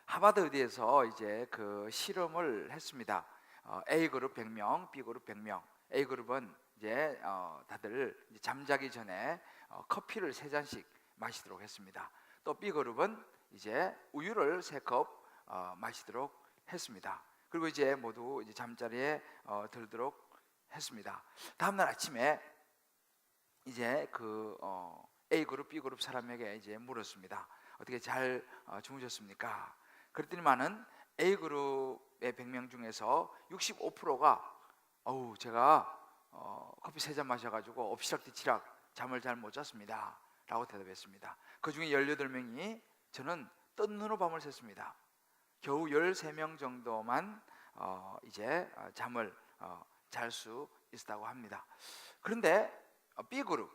하버드 의대에서 이제 그 실험을 했습니다. A 그룹 100명, B 그룹 100명. A 그룹은 이제 다들 이제 잠자기 전에 커피를 3잔씩 마시도록 했습니다. 또 B 그룹은 이제 우유를 3컵 마시도록 했습니다. 그리고 이제 모두 이제 잠자리에 들도록 했습니다. 다음 날 아침에 이제 그 A 그룹, B 그룹 사람에게 이제 물었습니다. 어떻게 잘 주무셨습니까? 그랬더니만은 A 그룹의 100명 중에서 65%가 제가 커피 3잔 마셔가지고 엎치락뒤치락 잠을 잘 못 잤습니다 라고 대답했습니다. 그 중에 18명이 저는 뜬 눈으로 밤을 샜습니다. 겨우 13명 정도만 이제 잠을 잘 수 있었다고 합니다. 그런데 B 그룹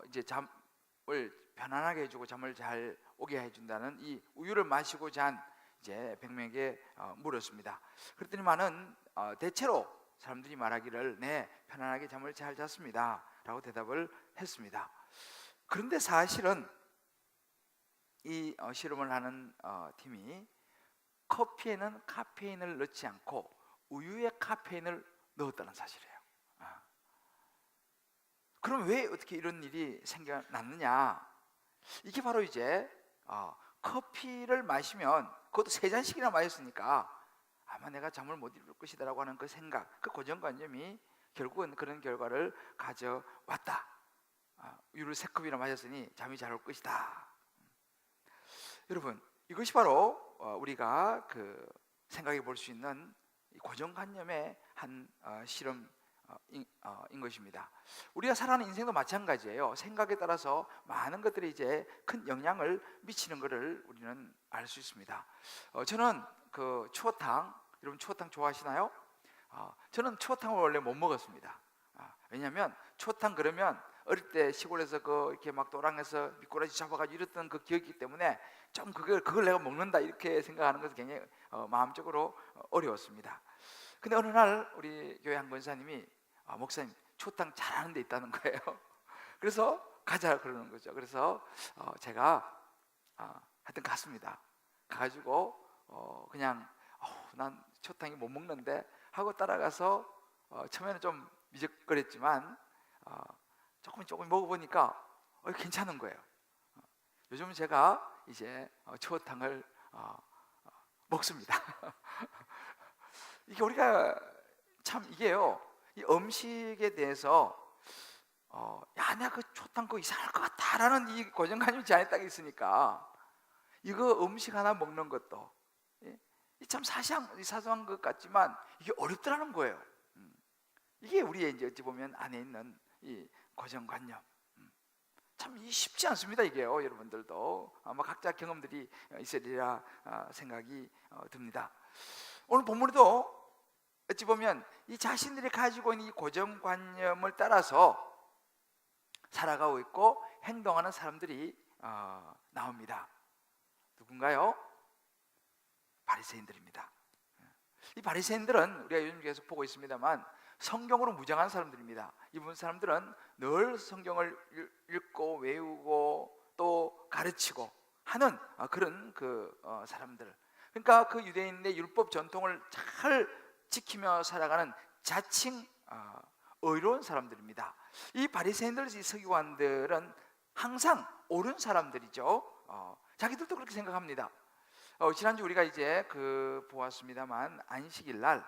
이제 잠을 편안하게 해주고 잠을 잘 오게 해준다는 이 우유를 마시고 잔 이제 100명에게 물었습니다. 그랬더니만은 대체로 사람들이 말하기를 네, 편안하게 잠을 잘 잤습니다 라고 대답을 했습니다. 그런데 사실은 이 실험을 하는 팀이 커피에는 카페인을 넣지 않고 우유에 카페인을 넣었다는 사실이에요. 그럼 왜 어떻게 이런 일이 생겨났느냐? 이게 바로 이제 커피를 마시면 그것도 3잔씩이나 마셨으니까 아마 내가 잠을 못 이룰 것이다라고 하는 그 생각, 그 고정관념이 결국은 그런 결과를 가져왔다. 우유를 3컵이나 마셨으니 잠이 잘 올 것이다. 여러분, 이것이 바로 우리가 그 생각해 볼 수 있는 고정관념의 한 실험인 것입니다. 우리가 살아가는 인생도 마찬가지예요. 생각에 따라서 많은 것들이 이제 큰 영향을 미치는 것을 우리는 알 수 있습니다. 저는 그 추어탕, 여러분 추어탕 좋아하시나요? 저는 추어탕을 원래 못 먹었습니다. 왜냐하면 추어탕 그러면 어릴 때 시골에서 이렇게 막 도랑에서 미꾸라지 잡아가지고 이랬던 그 기억이기 때문에 좀 그걸 내가 먹는다 이렇게 생각하는 것은 굉장히 마음적으로 어려웠습니다. 근데 어느 날 우리 교회 한 권사님이 목사님 추어탕 잘하는 데 있다는 거예요. 그래서 가자 그러는 거죠. 그래서 제가 하여튼 갔습니다. 가가지고 그냥 난 추어탕이 못 먹는데 하고 따라가서 처음에는 좀 미적거렸지만 조금 먹어보니까 괜찮은 거예요. 요즘 제가 이제 추어탕을 먹습니다. 이게 우리가 참 이게요, 이 음식에 대해서 야 내가 그 추어탕 그거 이상할 것 같다라는 이 고정관념이 제 안에 딱 있으니까 이거 음식 하나 먹는 것도 참 사소한 것 같지만 이게 어렵더라는 거예요. 이게 우리의 이제 어찌 보면 안에 있는 이 고정관념. 참 쉽지 않습니다 이게요. 여러분들도 아마 각자 경험들이 있으리라 생각이 듭니다. 오늘 본문에도 어찌 보면 이 자신들이 가지고 있는 이 고정관념을 따라서 살아가고 있고 행동하는 사람들이 나옵니다. 누군가요? 바리새인들입니다. 이 바리새인들은 우리가 요즘 계속 보고 있습니다만 성경으로 무장한 사람들입니다. 이분 사람들은 늘 성경을 읽고 외우고 또 가르치고 하는 그런 사람들. 그러니까 그 유대인의 율법 전통을 잘 지키며 살아가는 자칭 의로운 사람들입니다. 이 바리새인들, 이 서기관들은 항상 옳은 사람들이죠. 자기들도 그렇게 생각합니다. 지난주 우리가 이제 보았습니다만 안식일 날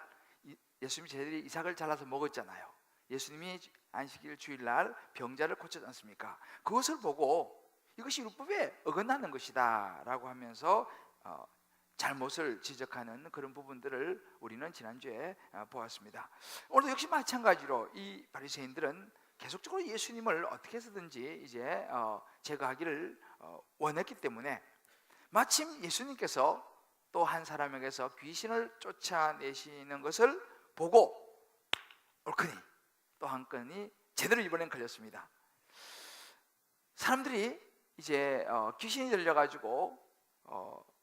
예수님이 제자들이 이삭을 잘라서 먹었잖아요. 예수님이 안식일 주일날 병자를 고쳤지 않습니까? 그것을 보고 이것이 율법에 어긋나는 것이다 라고 하면서 잘못을 지적하는 그런 부분들을 우리는 지난주에 보았습니다. 오늘도 역시 마찬가지로 이 바리새인들은 계속적으로 예수님을 어떻게 해서든지 이제 제거하기를 원했기 때문에 마침 예수님께서 또 한 사람에게서 귀신을 쫓아내시는 것을 보고 옳거니 또 한 건이 제대로 이번엔 걸렸습니다. 사람들이 이제 귀신이 들려가지고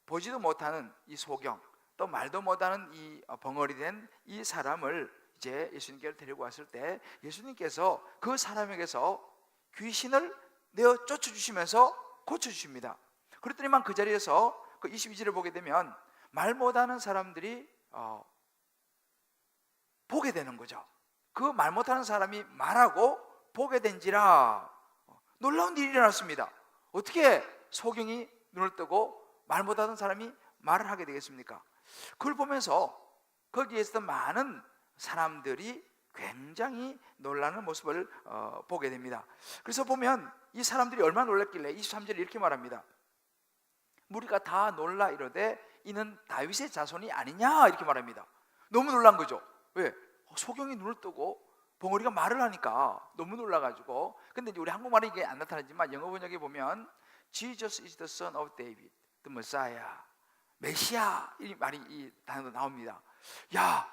보지도 못하는 이 소경, 또 말도 못하는 이 벙어리 된 이 사람을 이제 예수님께로 데리고 왔을 때 예수님께서 그 사람에게서 귀신을 내어 쫓아주시면서 고쳐주십니다. 그랬더니만 그 자리에서 그 22절을 보게 되면 말 못하는 사람들이 보게 되는 거죠. 그 말 못하는 사람이 말하고 보게 된지라 놀라운 일이 일어났습니다. 어떻게 소경이 눈을 뜨고 말 못하는 사람이 말을 하게 되겠습니까? 그걸 보면서 거기에 있었던 많은 사람들이 굉장히 놀라는 모습을 보게 됩니다. 그래서 보면 이 사람들이 얼마나 놀랐길래 23절에 이렇게 말합니다. 무리가 다 놀라 이르되 이는 다윗의 자손이 아니냐 이렇게 말합니다. 너무 놀란 거죠. 왜? 소경이 눈을 뜨고 벙어리가 말을 하니까 너무 놀라가지고. 근데 이제 우리 한국말에 이게 안 나타나지만 영어 번역에 보면 Jesus is the son of David, the Messiah, 메시아 이 말이 이 단어도 나옵니다. 야,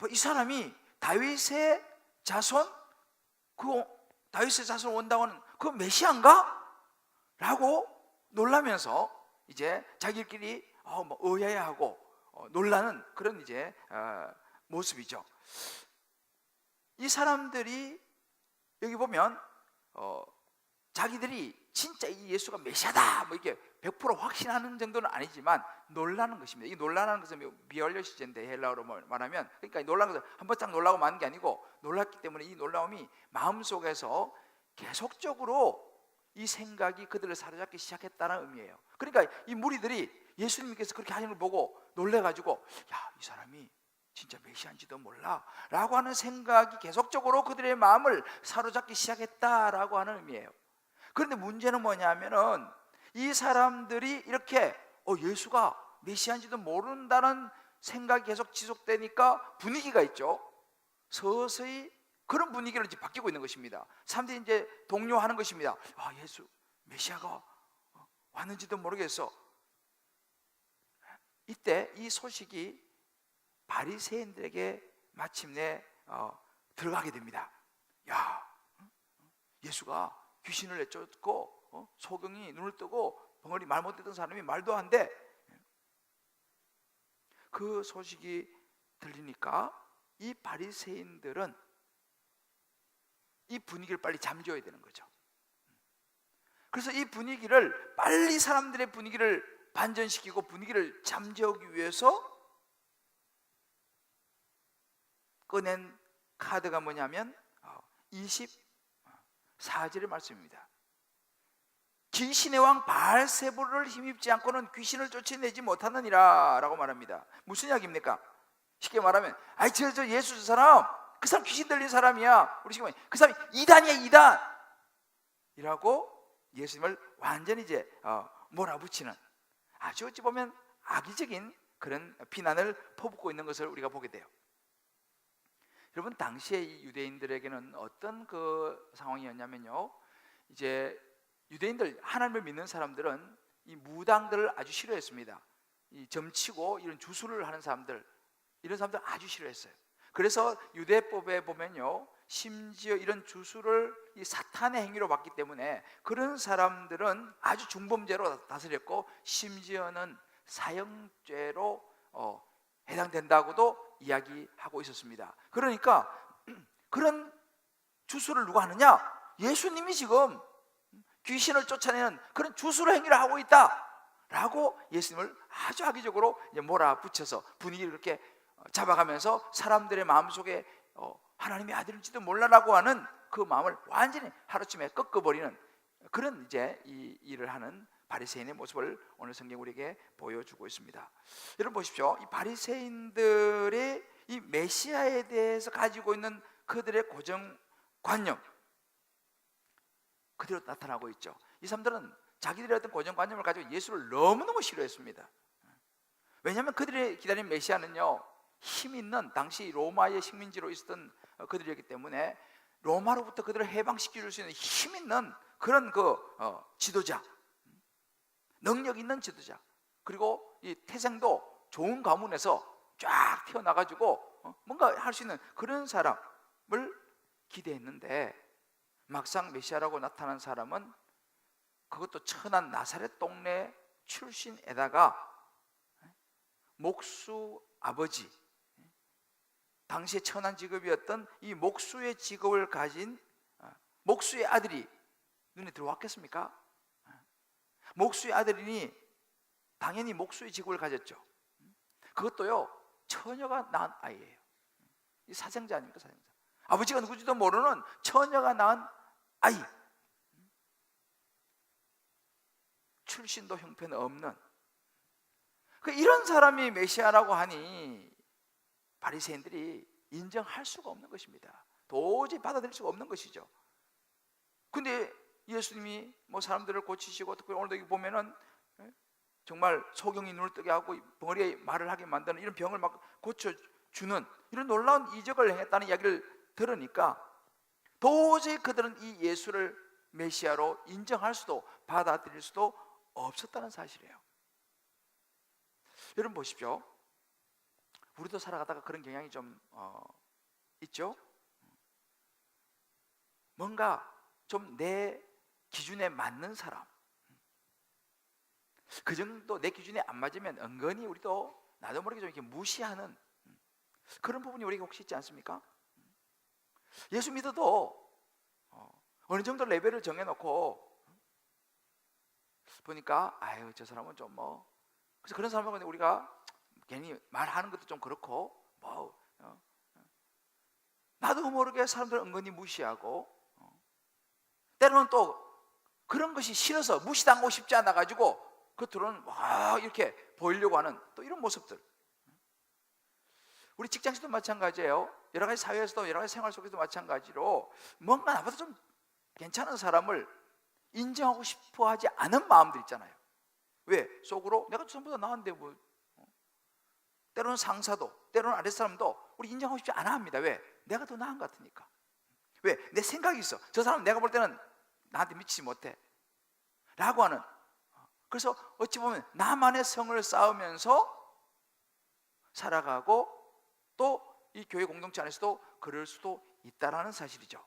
이 사람이 다윗의 자손, 그 다윗의 자손 온다고 하는 그 메시아인가? 라고 놀라면서 이제 자기들끼리 의아해하고 놀라는 그런 이제 모습이죠. 이 사람들이 여기 보면 자기들이 진짜 이 예수가 메시아다 뭐 이렇게 100% 확신하는 정도는 아니지만 놀라는 것입니다. 이 놀라는 것은 비얼려시제인데 헬라어로 말하면, 그러니까 놀라는 것은 한 번 딱 놀라고 마는 게 아니고 놀랐기 때문에 이 놀라움이 마음속에서 계속적으로 이 생각이 그들을 사로잡기 시작했다는 의미예요. 그러니까 이 무리들이 예수님께서 그렇게 하는 걸 보고 놀래가지고 야, 이 사람이 진짜 메시아인지도 몰라 라고 하는 생각이 계속적으로 그들의 마음을 사로잡기 시작했다라고 하는 의미예요. 그런데 문제는 뭐냐면은 이 사람들이 이렇게 예수가 메시아인지도 모른다는 생각이 계속 지속되니까 분위기가 있죠. 서서히 그런 분위기로 이제 바뀌고 있는 것입니다. 사람들이 이제 동요하는 것입니다. 아, 예수 메시아가 왔는지도 모르겠어. 이때 이 소식이 바리새인들에게 마침내 들어가게 됩니다. 야, 예수가 귀신을 내쫓고 소경이 눈을 뜨고 벙어리 말 못했던 사람이 말도 안 돼. 그 소식이 들리니까 이 바리새인들은 이 분위기를 빨리 잠재워야 되는 거죠. 그래서 이 분위기를 빨리 사람들의 분위기를 반전시키고 분위기를 잠재우기 위해서 꺼낸 카드가 뭐냐면 24절의 말씀입니다. 귀신의 왕 바알세불을 힘입지 않고는 귀신을 쫓아내지 못하느니라 라고 말합니다. 무슨 이야기입니까? 쉽게 말하면 저 예수 저 사람, 그 사람 귀신 들린 사람이야. 우리 지금 그 사람이 이단이야, 이단 이라고 예수님을 완전히 이제 몰아붙이는, 아주 어찌 보면 악의적인 그런 비난을 퍼붓고 있는 것을 우리가 보게 돼요. 여러분, 당시에 이 유대인들에게는 어떤 그 상황이었냐면요, 이제 유대인들, 하나님을 믿는 사람들은 이 무당들을 아주 싫어했습니다. 이 점치고 이런 주술을 하는 사람들, 이런 사람들 아주 싫어했어요. 그래서 유대법에 보면요, 심지어 이런 주술을 이 사탄의 행위로 봤기 때문에 그런 사람들은 아주 중범죄로 다스렸고 심지어는 사형죄로 해당된다고도 이야기하고 있었습니다. 그러니까 그런 주술을 누가 하느냐? 예수님이 지금 귀신을 쫓아내는 그런 주술 행위를 하고 있다라고 예수님을 아주 악의적으로 몰아붙여서 분위기를 그렇게 잡아가면서 사람들의 마음속에 하나님의 아들인지도 몰라라고 하는 그 마음을 완전히 하루쯤에 꺾어버리는 그런 이제 이 일을 하는 바리새인의 모습을 오늘 성경 우리에게 보여주고 있습니다. 여러분 보십시오. 이 바리새인들의 이 메시아에 대해서 가지고 있는 그들의 고정관념 그대로 나타나고 있죠. 이 사람들은 자기들의 어떤 고정관념을 가지고 예수를 너무너무 싫어했습니다. 왜냐하면 그들이 기다린 메시아는요, 힘 있는, 당시 로마의 식민지로 있었던 그들이었기 때문에 로마로부터 그들을 해방시켜줄 수 있는 힘 있는 그런 지도자, 능력 있는 지도자, 그리고 이 태생도 좋은 가문에서 쫙 태어나가지고 뭔가 할 수 있는 그런 사람을 기대했는데 막상 메시아라고 나타난 사람은 그것도 천한 나사렛 동네 출신에다가 목수 아버지, 당시의 천한 직업이었던 이 목수의 직업을 가진 목수의 아들이 눈에 들어왔겠습니까? 목수의 아들이니 당연히 목수의 직업을 가졌죠. 그것도요, 처녀가 낳은 아이예요. 이 사생자 아닙니까, 사생자. 아버지가 누구지도 모르는 처녀가 낳은 아이. 출신도 형편 없는 이런 사람이 메시아라고 하니 바리새인들이 인정할 수가 없는 것입니다. 도저히 받아들일 수가 없는 것이죠. 근데 예수님이 뭐 사람들을 고치시고, 특히 오늘도 여기 보면은 정말 소경이 눈을 뜨게 하고 벙어리에 말을 하게 만드는 이런 병을 막 고쳐주는 이런 놀라운 이적을 행했다는 이야기를 들으니까 도저히 그들은 이 예수를 메시아로 인정할 수도 받아들일 수도 없었다는 사실이에요. 여러분 보십시오. 우리도 살아가다가 그런 경향이 좀 있죠. 뭔가 좀 내 기준에 맞는 사람, 그 정도 내 기준에 안 맞으면 은근히 우리도 나도 모르게 좀 이렇게 무시하는 그런 부분이 우리가 혹시 있지 않습니까? 예수 믿어도 어느 정도 레벨을 정해놓고 보니까 아유 저 사람은 좀 뭐, 그래서 그런 사람은 우리가 괜히 말하는 것도 좀 그렇고 나도 모르게 사람들 은근히 무시하고 때로는 또 그런 것이 싫어서 무시당하고 싶지 않아 가지고 겉으로는 막 이렇게 보이려고 하는 또 이런 모습들. 우리 직장에서도 마찬가지예요. 여러 가지 사회에서도 여러 가지 생활 속에서도 마찬가지로 뭔가 나보다 좀 괜찮은 사람을 인정하고 싶어 하지 않은 마음들 있잖아요. 왜? 속으로 내가 전부 다 나은데 뭐. 때로는 상사도 때로는 아랫사람도 우리 인정하고 싶지 않아 합니다. 왜? 내가 더 나은 것 같으니까. 왜? 내 생각이 있어. 저 사람 내가 볼 때는 나한테 미치지 못해 라고 하는. 그래서 어찌 보면 나만의 성을 쌓으면서 살아가고 또 이 교회 공동체 안에서도 그럴 수도 있다라는 사실이죠.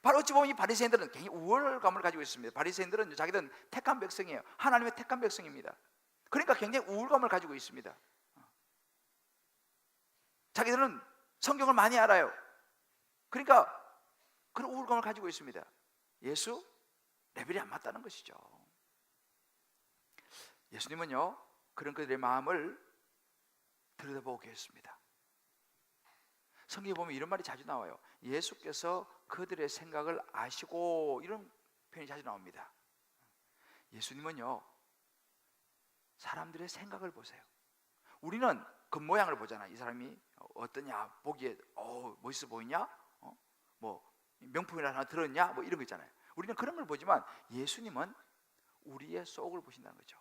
바로 어찌 보면 이 바리새인들은 굉장히 우월감을 가지고 있습니다. 바리새인들은 자기들은 택한 백성이에요. 하나님의 택한 백성입니다. 그러니까 굉장히 우월감을 가지고 있습니다. 자기들은 성경을 많이 알아요. 그러니까 그런 우월감을 가지고 있습니다. 예수 레벨이 안 맞다는 것이죠. 예수님은요 그런 그들의 마음을 들여다보고 계셨습니다. 성경에 보면 이런 말이 자주 나와요. 예수께서 그들의 생각을 아시고, 이런 표현이 자주 나옵니다. 예수님은요 사람들의 생각을 보세요. 우리는 겉모양을 보잖아. 이 사람이 어떠냐, 보기에 멋있어 보이냐, 뭐 명품이나 하나 들었냐, 뭐 이런 거 있잖아요. 우리는 그런 걸 보지만 예수님은 우리의 속을 보신다는 거죠.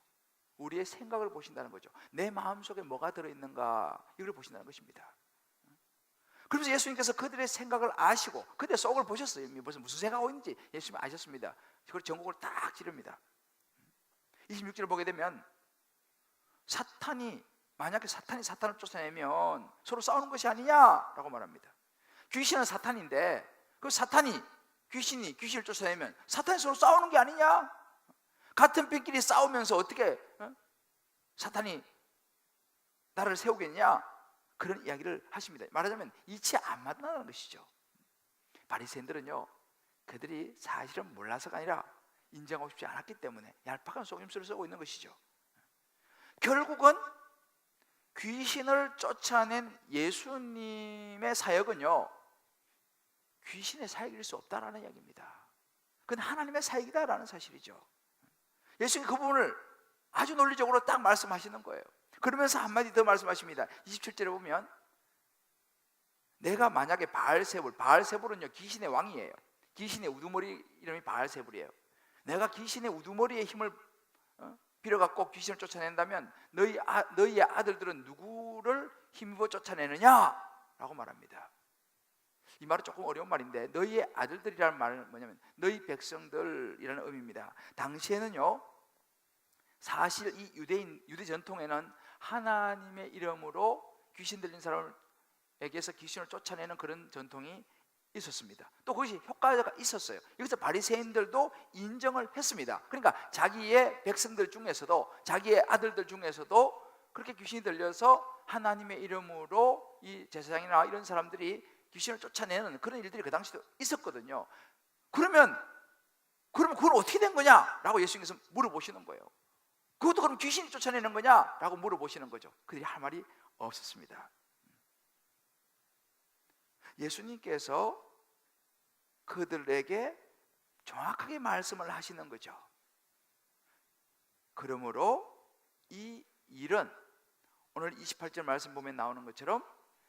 우리의 생각을 보신다는 거죠. 내 마음속에 뭐가 들어있는가, 이걸 보신다는 것입니다. 그러면서 예수님께서 그들의 생각을 아시고 그들의 속을 보셨어요. 무슨 생각하고 있는지 예수님은 아셨습니다. 그걸 전곡을 딱 찌릅니다. 26절을 보게 되면 만약에 사탄이 사탄을 쫓아내면 서로 싸우는 것이 아니냐라고 말합니다. 귀신은 사탄인데 그 귀신이 귀신을 쫓아내면 사탄이 서로 싸우는 게 아니냐? 같은 뼈끼리 싸우면서 어떻게 사탄이 나를 세우겠냐? 그런 이야기를 하십니다. 말하자면 이치 안 맞는다는 것이죠. 바리새인들은요 그들이 사실은 몰라서가 아니라 인정하고 싶지 않았기 때문에 얄팍한 속임수를 쓰고 있는 것이죠. 결국은 귀신을 쫓아낸 예수님의 사역은요 귀신의 사역일 수 없다라는 이야기입니다. 그건 하나님의 사역이다라는 사실이죠. 예수님이 그 부분을 아주 논리적으로 딱 말씀하시는 거예요. 그러면서 한마디 더 말씀하십니다. 27절에 보면 내가 만약에 바알세불은요 귀신의 왕이에요. 귀신의 우두머리 이름이 바알세불이에요. 내가 귀신의 우두머리의 힘을 빌어갖고 귀신을 쫓아낸다면 너희의 아들들은 누구를 힘입어 쫓아내느냐? 라고 말합니다. 이 말은 조금 어려운 말인데 너희의 아들들이라는 말은 뭐냐면 너희 백성들이라는 의미입니다. 당시에는요 사실 이 유대 전통에는 하나님의 이름으로 귀신 들린 사람에게서 귀신을 쫓아내는 그런 전통이 있었습니다. 또 그것이 효과가 있었어요. 여기서 바리새인들도 인정을 했습니다. 그러니까 자기의 백성들 중에서도 자기의 아들들 중에서도 그렇게 귀신이 들려서 하나님의 이름으로 이 제사장이나 이런 사람들이 귀신을 쫓아내는 그런 일들이 그 당시도 있었거든요. 그러면 그건 어떻게 된 거냐라고 예수님께서 물어보시는 거예요. 그것도 그럼 귀신이 쫓아내는 거냐? 라고 물어보시는 거죠. 그들이 할 말이 없었습니다. 예수님께서 그들에게 정확하게 말씀을 하시는 거죠. 그러므로 이 일은 오늘 28절 말씀 보면 나오는 것처럼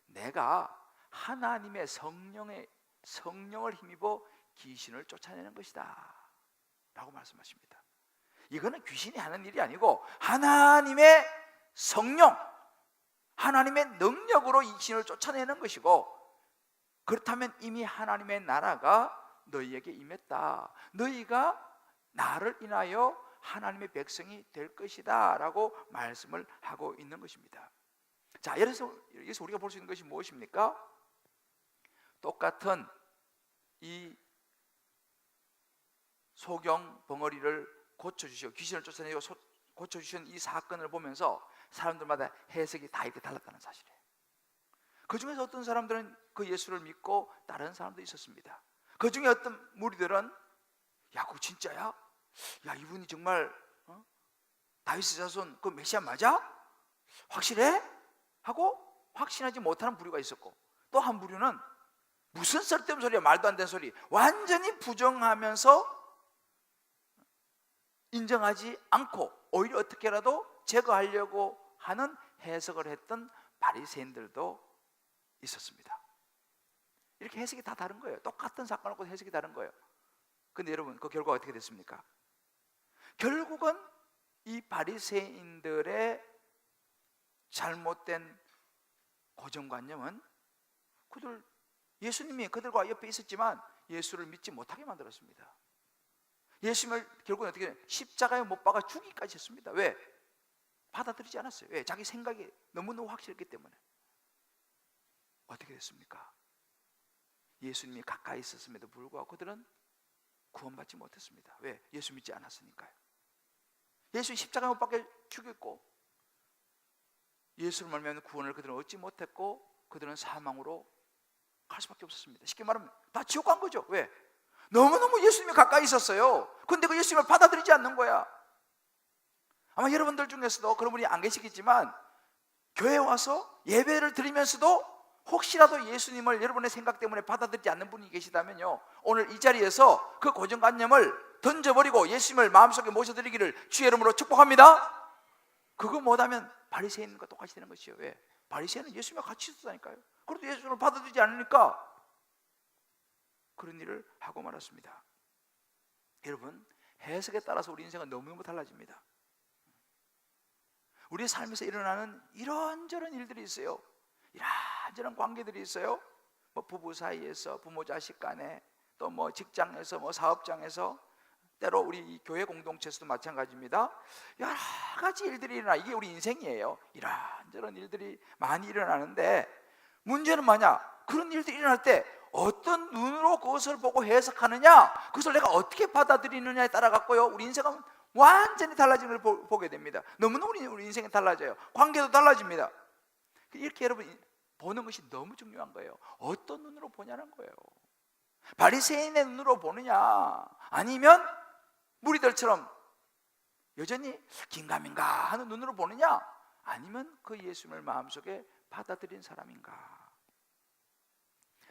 내가 하나님의 성령을 힘입어 귀신을 쫓아내는 것이다 라고 말씀하십니다. 이거는 귀신이 하는 일이 아니고 하나님의 성령, 하나님의 능력으로 이 귀신을 쫓아내는 것이고, 그렇다면 이미 하나님의 나라가 너희에게 임했다, 너희가 나를 인하여 하나님의 백성이 될 것이다 라고 말씀을 하고 있는 것입니다. 자, 여기서 우리가 볼 수 있는 것이 무엇입니까? 똑같은 이 소경 벙어리를 고쳐주시고 귀신을 쫓아내고 고쳐주신 이 사건을 보면서 사람들마다 해석이 다 이렇게 달랐다는 사실이에요. 그 중에서 어떤 사람들은 그 예수를 믿고 다른 사람도 있었습니다. 그 중에 어떤 무리들은 야, 그거 진짜야? 야, 이분이 정말 다윗의 자손 그 메시아 맞아? 확실해? 하고 확신하지 못하는 부류가 있었고, 또 한 부류는 무슨 쓸데없는 소리야, 말도 안 되는 소리, 완전히 부정하면서 인정하지 않고 오히려 어떻게라도 제거하려고 하는 해석을 했던 바리새인들도 있었습니다. 이렇게 해석이 다 다른 거예요. 똑같은 사건을 놓고 해석이 다른 거예요. 근데 여러분, 그 결과가 어떻게 됐습니까? 결국은 이 바리새인들의 잘못된 고정관념은 예수님이 그들과 옆에 있었지만 예수를 믿지 못하게 만들었습니다. 예수님을 결국은 어떻게 십자가에 못 박아 죽이기까지 했습니다. 왜? 받아들이지 않았어요. 왜? 자기 생각이 너무너무 확실했기 때문에. 어떻게 됐습니까? 예수님이 가까이 있었음에도 불구하고 그들은 구원받지 못했습니다. 왜? 예수 믿지 않았으니까요. 예수 십자가에 못 박혀 죽였고 예수를 말미암아 구원을 그들은 얻지 못했고 그들은 사망으로 갈 수밖에 없었습니다. 쉽게 말하면 다 지옥 간 거죠. 왜? 너무너무 예수님이 가까이 있었어요. 근데 그 예수님을 받아들이지 않는 거야. 아마 여러분들 중에서도 그런 분이 안 계시겠지만 교회에 와서 예배를 드리면서도 혹시라도 예수님을 여러분의 생각 때문에 받아들이지 않는 분이 계시다면요, 오늘 이 자리에서 그 고정관념을 던져버리고 예수님을 마음속에 모셔드리기를 주의 이름으로 축복합니다. 그거 못하면 바리새인과 똑같이 되는 것이에요. 왜? 바리새인은 예수님과 같이 있었다니까요. 그래도 예수님을 받아들이지 않으니까 그런 일을 하고 말았습니다. 여러분, 해석에 따라서 우리 인생은 너무너무 달라집니다. 우리 삶에서 일어나는 이런저런 일들이 있어요. 이런저런 관계들이 있어요. 뭐 부부 사이에서, 부모 자식 간에, 또 뭐 직장에서, 뭐 사업장에서, 때로 우리 교회 공동체에서도 마찬가지입니다. 여러 가지 일들이 일어나. 이게 우리 인생이에요. 이런저런 일들이 많이 일어나는데 문제는 뭐냐? 그런 일들이 일어날 때 어떤 눈으로 그것을 보고 해석하느냐, 그것을 내가 어떻게 받아들이느냐에 따라 갖고요, 우리 인생은 완전히 달라지는 걸 보게 됩니다. 너무너무 우리 인생이 달라져요. 관계도 달라집니다. 이렇게 여러분 보는 것이 너무 중요한 거예요. 어떤 눈으로 보냐는 거예요. 바리새인의 눈으로 보느냐, 아니면 무리들처럼 여전히 긴가민가 하는 눈으로 보느냐, 아니면 그 예수님을 마음속에 받아들인 사람인가.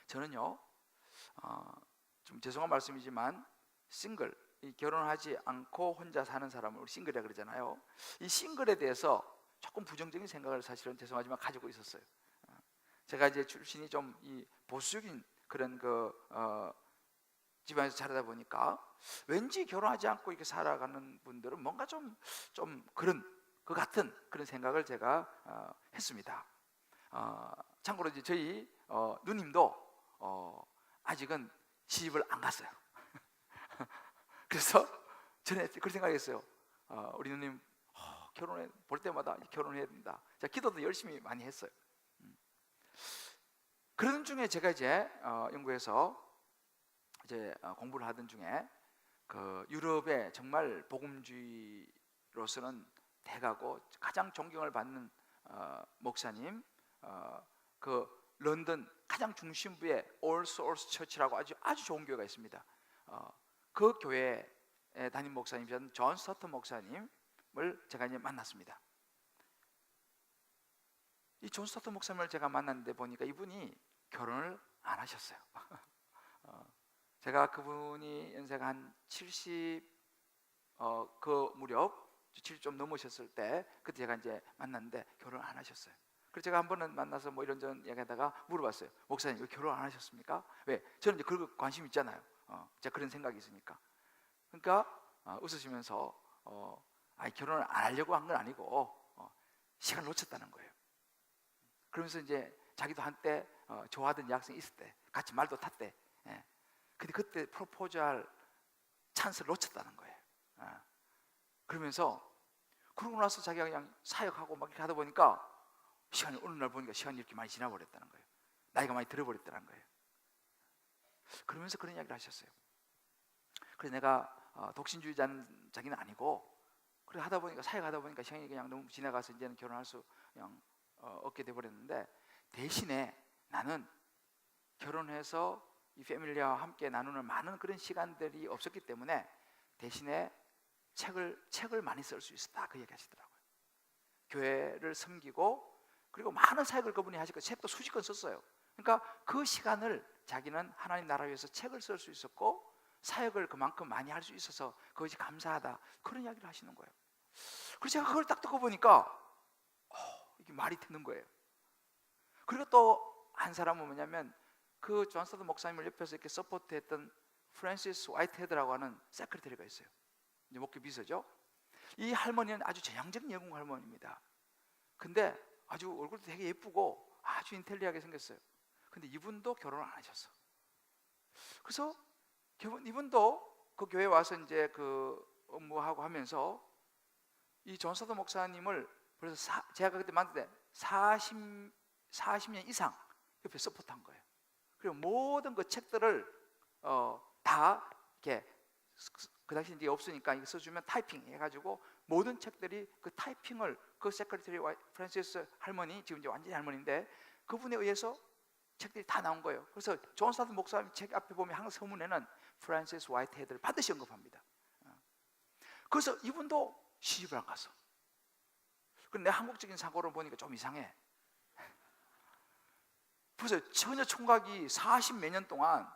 저는요, 좀 죄송한 말씀이지만 싱글, 결혼하지 않고 혼자 사는 사람을 우리 싱글이라 그러잖아요. 이 싱글에 대해서 조금 부정적인 생각을 사실은 죄송하지만 가지고 있었어요. 제가 이제 출신이 좀 이 보수적인 그런 집안에서 자라다 보니까 왠지 결혼하지 않고 이렇게 살아가는 분들은 뭔가 좀 그런 그 같은 그런 생각을 제가 했습니다. 참고로 이제 저희 누님도 아직은 시집을 안 갔어요. 그래서 전에 그런 생각했어요. 우리 누님 결혼해 볼 때마다 결혼해야 된다. 제가 기도도 열심히 많이 했어요. 그런 중에 제가 이제 영국에서 이제 공부를 하던 중에 그 유럽의 정말 복음주의로서는 대가고 가장 존경을 받는 목사님, 그 런던 가장 중심부의 All Souls Church라고 아주 좋은 교회가 있습니다. 그 교회에 담임 목사님이셨던 존 스토튼 목사님, 제가 이제 만났습니다. 이 존 스타트 목사님을 제가 만났는데 보니까 이분이 결혼을 안 하셨어요. 제가 그분이 연세가 한 70, 그 무렵 70 좀 넘으셨을 때 그때 제가 이제 만났는데 결혼 안 하셨어요. 그래서 제가 한 번은 만나서 뭐 이런저런 얘기하다가 물어봤어요. 목사님 왜 결혼 안 하셨습니까? 왜? 저는 이제 그런 관심 있잖아요. 제가 그런 생각이 있으니까. 그러니까 웃으시면서 아니 결혼을 안 하려고 한 건 아니고 시간을 놓쳤다는 거예요. 그러면서 이제 자기도 한때 좋아하던 여학생이 있을 때 같이 말도 탔대. 예. 근데 그때 프로포즈할 찬스를 놓쳤다는 거예요. 그러면서 그러고 나서 자기가 그냥 사역하고 막 이렇게 하다 보니까 시간이 어느 날 보니까 시간이 이렇게 많이 지나버렸다는 거예요. 나이가 많이 들어버렸다는 거예요. 그러면서 그런 이야기를 하셨어요. 그래서 내가 독신주의자는 자기는 아니고 그래 하다 보니까 사역하다 보니까 시간이 그냥 너무 지나가서 이제는 결혼할 수 그냥 없게 돼버렸는데 대신에 나는 결혼해서 이 패밀리와 함께 나누는 많은 그런 시간들이 없었기 때문에 대신에 책을 많이 쓸 수 있었다 그 얘기 하시더라고요. 교회를 섬기고 그리고 많은 사역을 그분이 하시고 책도 수십 권 썼어요. 그러니까 그 시간을 자기는 하나님 나라 위해서 책을 쓸 수 있었고 사역을 그만큼 많이 할 수 있어서 그것이 감사하다 그런 이야기를 하시는 거예요. 그래서 제가 그걸 딱 듣고 보니까 이게 말이 되는 거예요. 그리고 또 한 사람은 뭐냐면 그 존 스타트 목사님을 옆에서 이렇게 서포트했던 프랜시스 화이트헤드라고 하는 세크리터리가 있어요. 이제 목회 비서죠. 이 할머니는 아주 전형적인 영국 할머니입니다. 근데 아주 얼굴도 되게 예쁘고 아주 인텔리하게 생겼어요. 근데 이분도 결혼을 안 하셨어. 그래서 이분도 그 교회 와서 이제 그 업무하고 하면서 이 존 스타트 목사님을 그래서 제가 그때 만날 때 40년 이상 옆에 서포트한 거예요. 그리고 모든 그 책들을 다 이렇게 그 당시 이제 없으니까 이거 써주면 타이핑 해가지고 모든 책들이 그 타이핑을 그 세크리터리 프랜시스 할머니 지금 이제 완전히 할머니인데 그분에 의해서 책들이 다 나온 거예요. 그래서 존 스타트 목사님 책 앞에 보면 항상 서문에는 프랜시스 화이트헤드를 반드시 언급합니다. 그래서 이분도 시집을 안 갔어. 근데 내 한국적인 사고를 보니까 좀 이상해. 그래서 처녀 총각이 40 몇 년 동안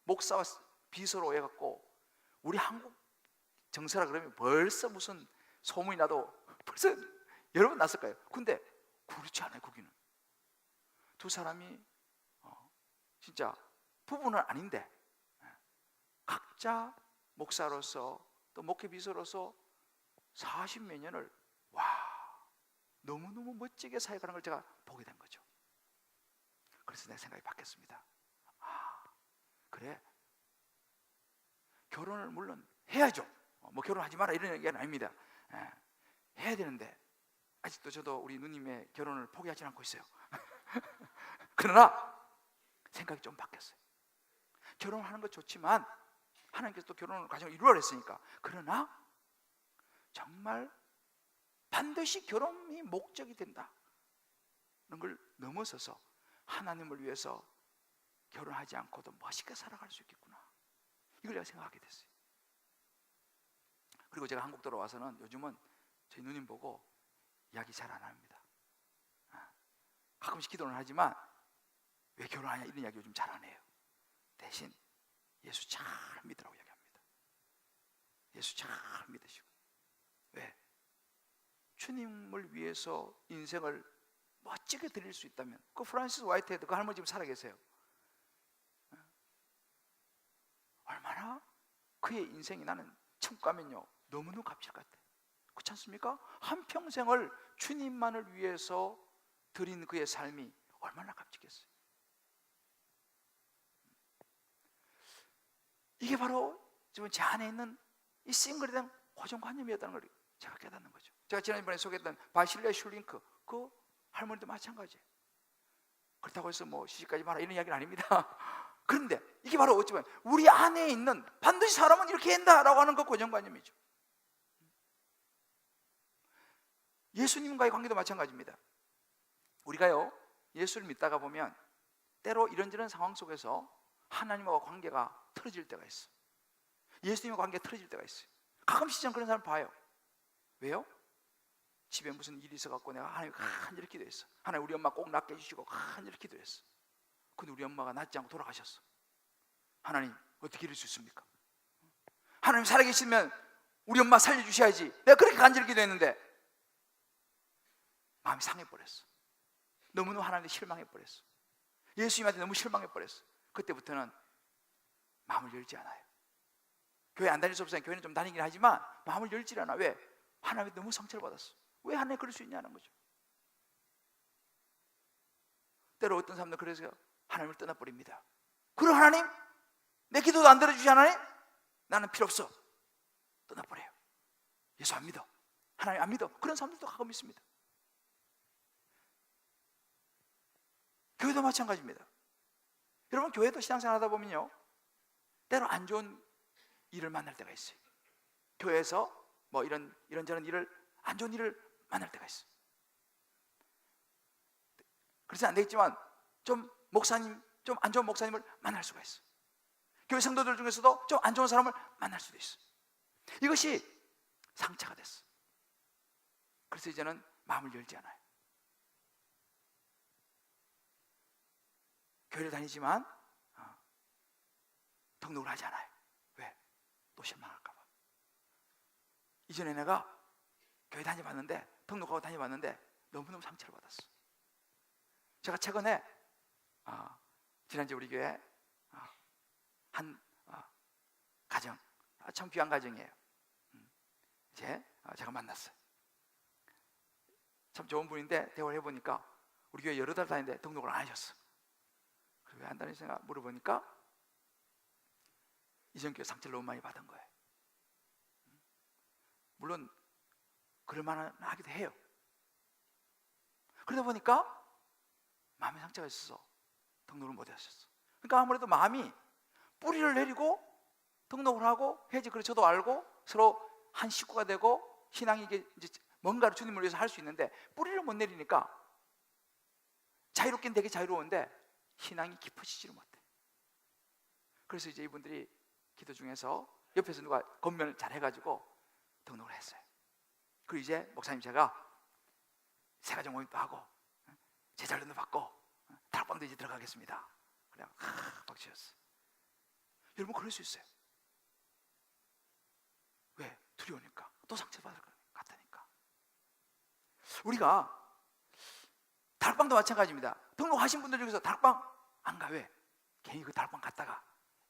목사와 비서로 해갖고 우리 한국 정서라 그러면 벌써 무슨 소문이 나도 벌써 여러 번 났을 거예요. 근데 그렇지 않아요. 거기는 두 사람이 진짜 부부는 아닌데 각자 목사로서 또 목회 비서로서 40 몇 년을 너무너무 멋지게 사역하는 걸 제가 보게 된 거죠. 그래서 내 생각이 바뀌었습니다. 그래 결혼을 물론 해야죠. 뭐 결혼하지 마라 이런 얘기는 아닙니다. 해야 되는데 아직도 저도 우리 누님의 결혼을 포기하지 않고 있어요. 그러나 생각이 좀 바뀌었어요. 결혼하는 것 좋지만 하나님께서 또 결혼을 과정을 이루라 했으니까 그러나 정말 반드시 결혼이 목적이 된다는 걸 넘어서서 하나님을 위해서 결혼하지 않고도 멋있게 살아갈 수 있겠구나 이걸 내가 생각하게 됐어요. 그리고 제가 한국 돌아와서는 요즘은 저희 누님 보고 이야기 잘 안 합니다. 가끔씩 기도는 하지만 왜 결혼하냐 이런 이야기 요즘 잘 안 해요. 대신 예수 잘 믿으라고 이야기합니다. 예수 잘 믿으시고 왜? 주님을 위해서 인생을 멋지게 드릴 수 있다면 그 프란시스 화이트헤드 그 할머니 지금 살아계세요. 얼마나 그의 인생이 나는 천국 가면요 너무너무 값질 것 같아요. 그렇지 않습니까? 한평생을 주님만을 위해서 드린 그의 삶이 얼마나 값지겠어요. 이게 바로 지금 제 안에 있는 이 싱글에 대한 고정관념이었다는 걸 제가 깨닫는 거죠. 제가 지난번에 소개했던 바실리아 슐링크 그 할머니도 마찬가지예요. 그렇다고 해서 뭐 시집가지 마라 이런 이야기는 아닙니다. 그런데 이게 바로 어찌보면 우리 안에 있는 반드시 사람은 이렇게 한다라고 하는 그 고정관념이죠. 예수님과의 관계도 마찬가지입니다. 우리가요 예수를 믿다가 보면 때로 이런저런 상황 속에서 하나님과 관계가 틀어질 때가 있어요. 예수님과 관계가 틀어질 때가 있어요. 가끔씩 저는 그런 사람 봐요. 왜요? 집에 무슨 일이 있어갖고 내가 하나님 간절히 기도했어. 하나님 우리 엄마 꼭 낫게 해주시고 간절히 기도했어. 근데 우리 엄마가 낫지 않고 돌아가셨어. 하나님 어떻게 이럴 수 있습니까? 하나님 살아계시면 우리 엄마 살려주셔야지. 내가 그렇게 간절히 기도했는데 마음이 상해버렸어. 너무너무 하나님께 실망해버렸어. 예수님한테 너무 실망해버렸어. 그때부터는 마음을 열지 않아요. 교회 안 다닐 수 없어요. 교회는 좀 다니긴 하지만 마음을 열지 않아. 왜? 하나님이 너무 상처를 받았어. 왜 하나님 그럴 수 있냐는 거죠. 때로 어떤 사람들 그래서 하나님을 떠나버립니다. 그럼 하나님? 내 기도도 안 들어주시 하나님? 나는 필요 없어. 떠나버려요. 예수 안 믿어. 하나님 안 믿어. 그런 사람들도 가끔 있습니다. 교회도 마찬가지입니다. 여러분 교회도 신앙생활 하다 보면요, 때로 안 좋은 일을 만날 때가 있어요. 교회에서 뭐 이런저런 일을, 안 좋은 일을 만날 때가 있어요. 그래서 안 되겠지만 좀 목사님, 좀 안 좋은 목사님을 만날 수가 있어요. 교회 성도들 중에서도 좀 안 좋은 사람을 만날 수도 있어요. 이것이 상처가 됐어. 그래서 이제는 마음을 열지 않아요. 교회를 다니지만 등록을 하지 않아요. 왜? 또 실망할까 봐. 이전에 내가 교회 다녀봤는데, 등록하고 다녀봤는데 너무너무 상처를 받았어. 제가 최근에 지난주에 우리 교회 한 가정, 참 귀한 가정이에요. 이제 제가 만났어요. 참 좋은 분인데 대화를 해보니까 우리 교회 여러 달 다니는데 등록을 안 하셨어. 왜 안 다니시냐 물어보니까 이전 교회 상처를 너무 많이 받은 거예요. 물론 그럴만한 하기도 해요. 그러다 보니까 마음에 상처가 있어서 등록을 못 하셨어. 그러니까 아무래도 마음이 뿌리를 내리고 등록을 하고 해야지. 그래 저도 알고 서로 한 식구가 되고 신앙이 이제 뭔가를 주님을 위해서 할 수 있는데 뿌리를 못 내리니까 자유롭긴 되게 자유로운데 신앙이 깊어지지를 못해. 그래서 이제 이분들이 기도 중에서 옆에서 누가 건면을 잘 해가지고 등록을 했어요. 그리고 이제 목사님 제가 세가정 모임도 하고 제자훈련도 받고 다락방도 이제 들어가겠습니다. 그래 박수였어. 여러분 그럴 수 있어요. 왜? 두려우니까. 또 상처받을 것 같다니까. 우리가 다락방도 마찬가지입니다. 등록하신 분들 중에서 다락방 안 가. 왜? 괜히 그 다락방 갔다가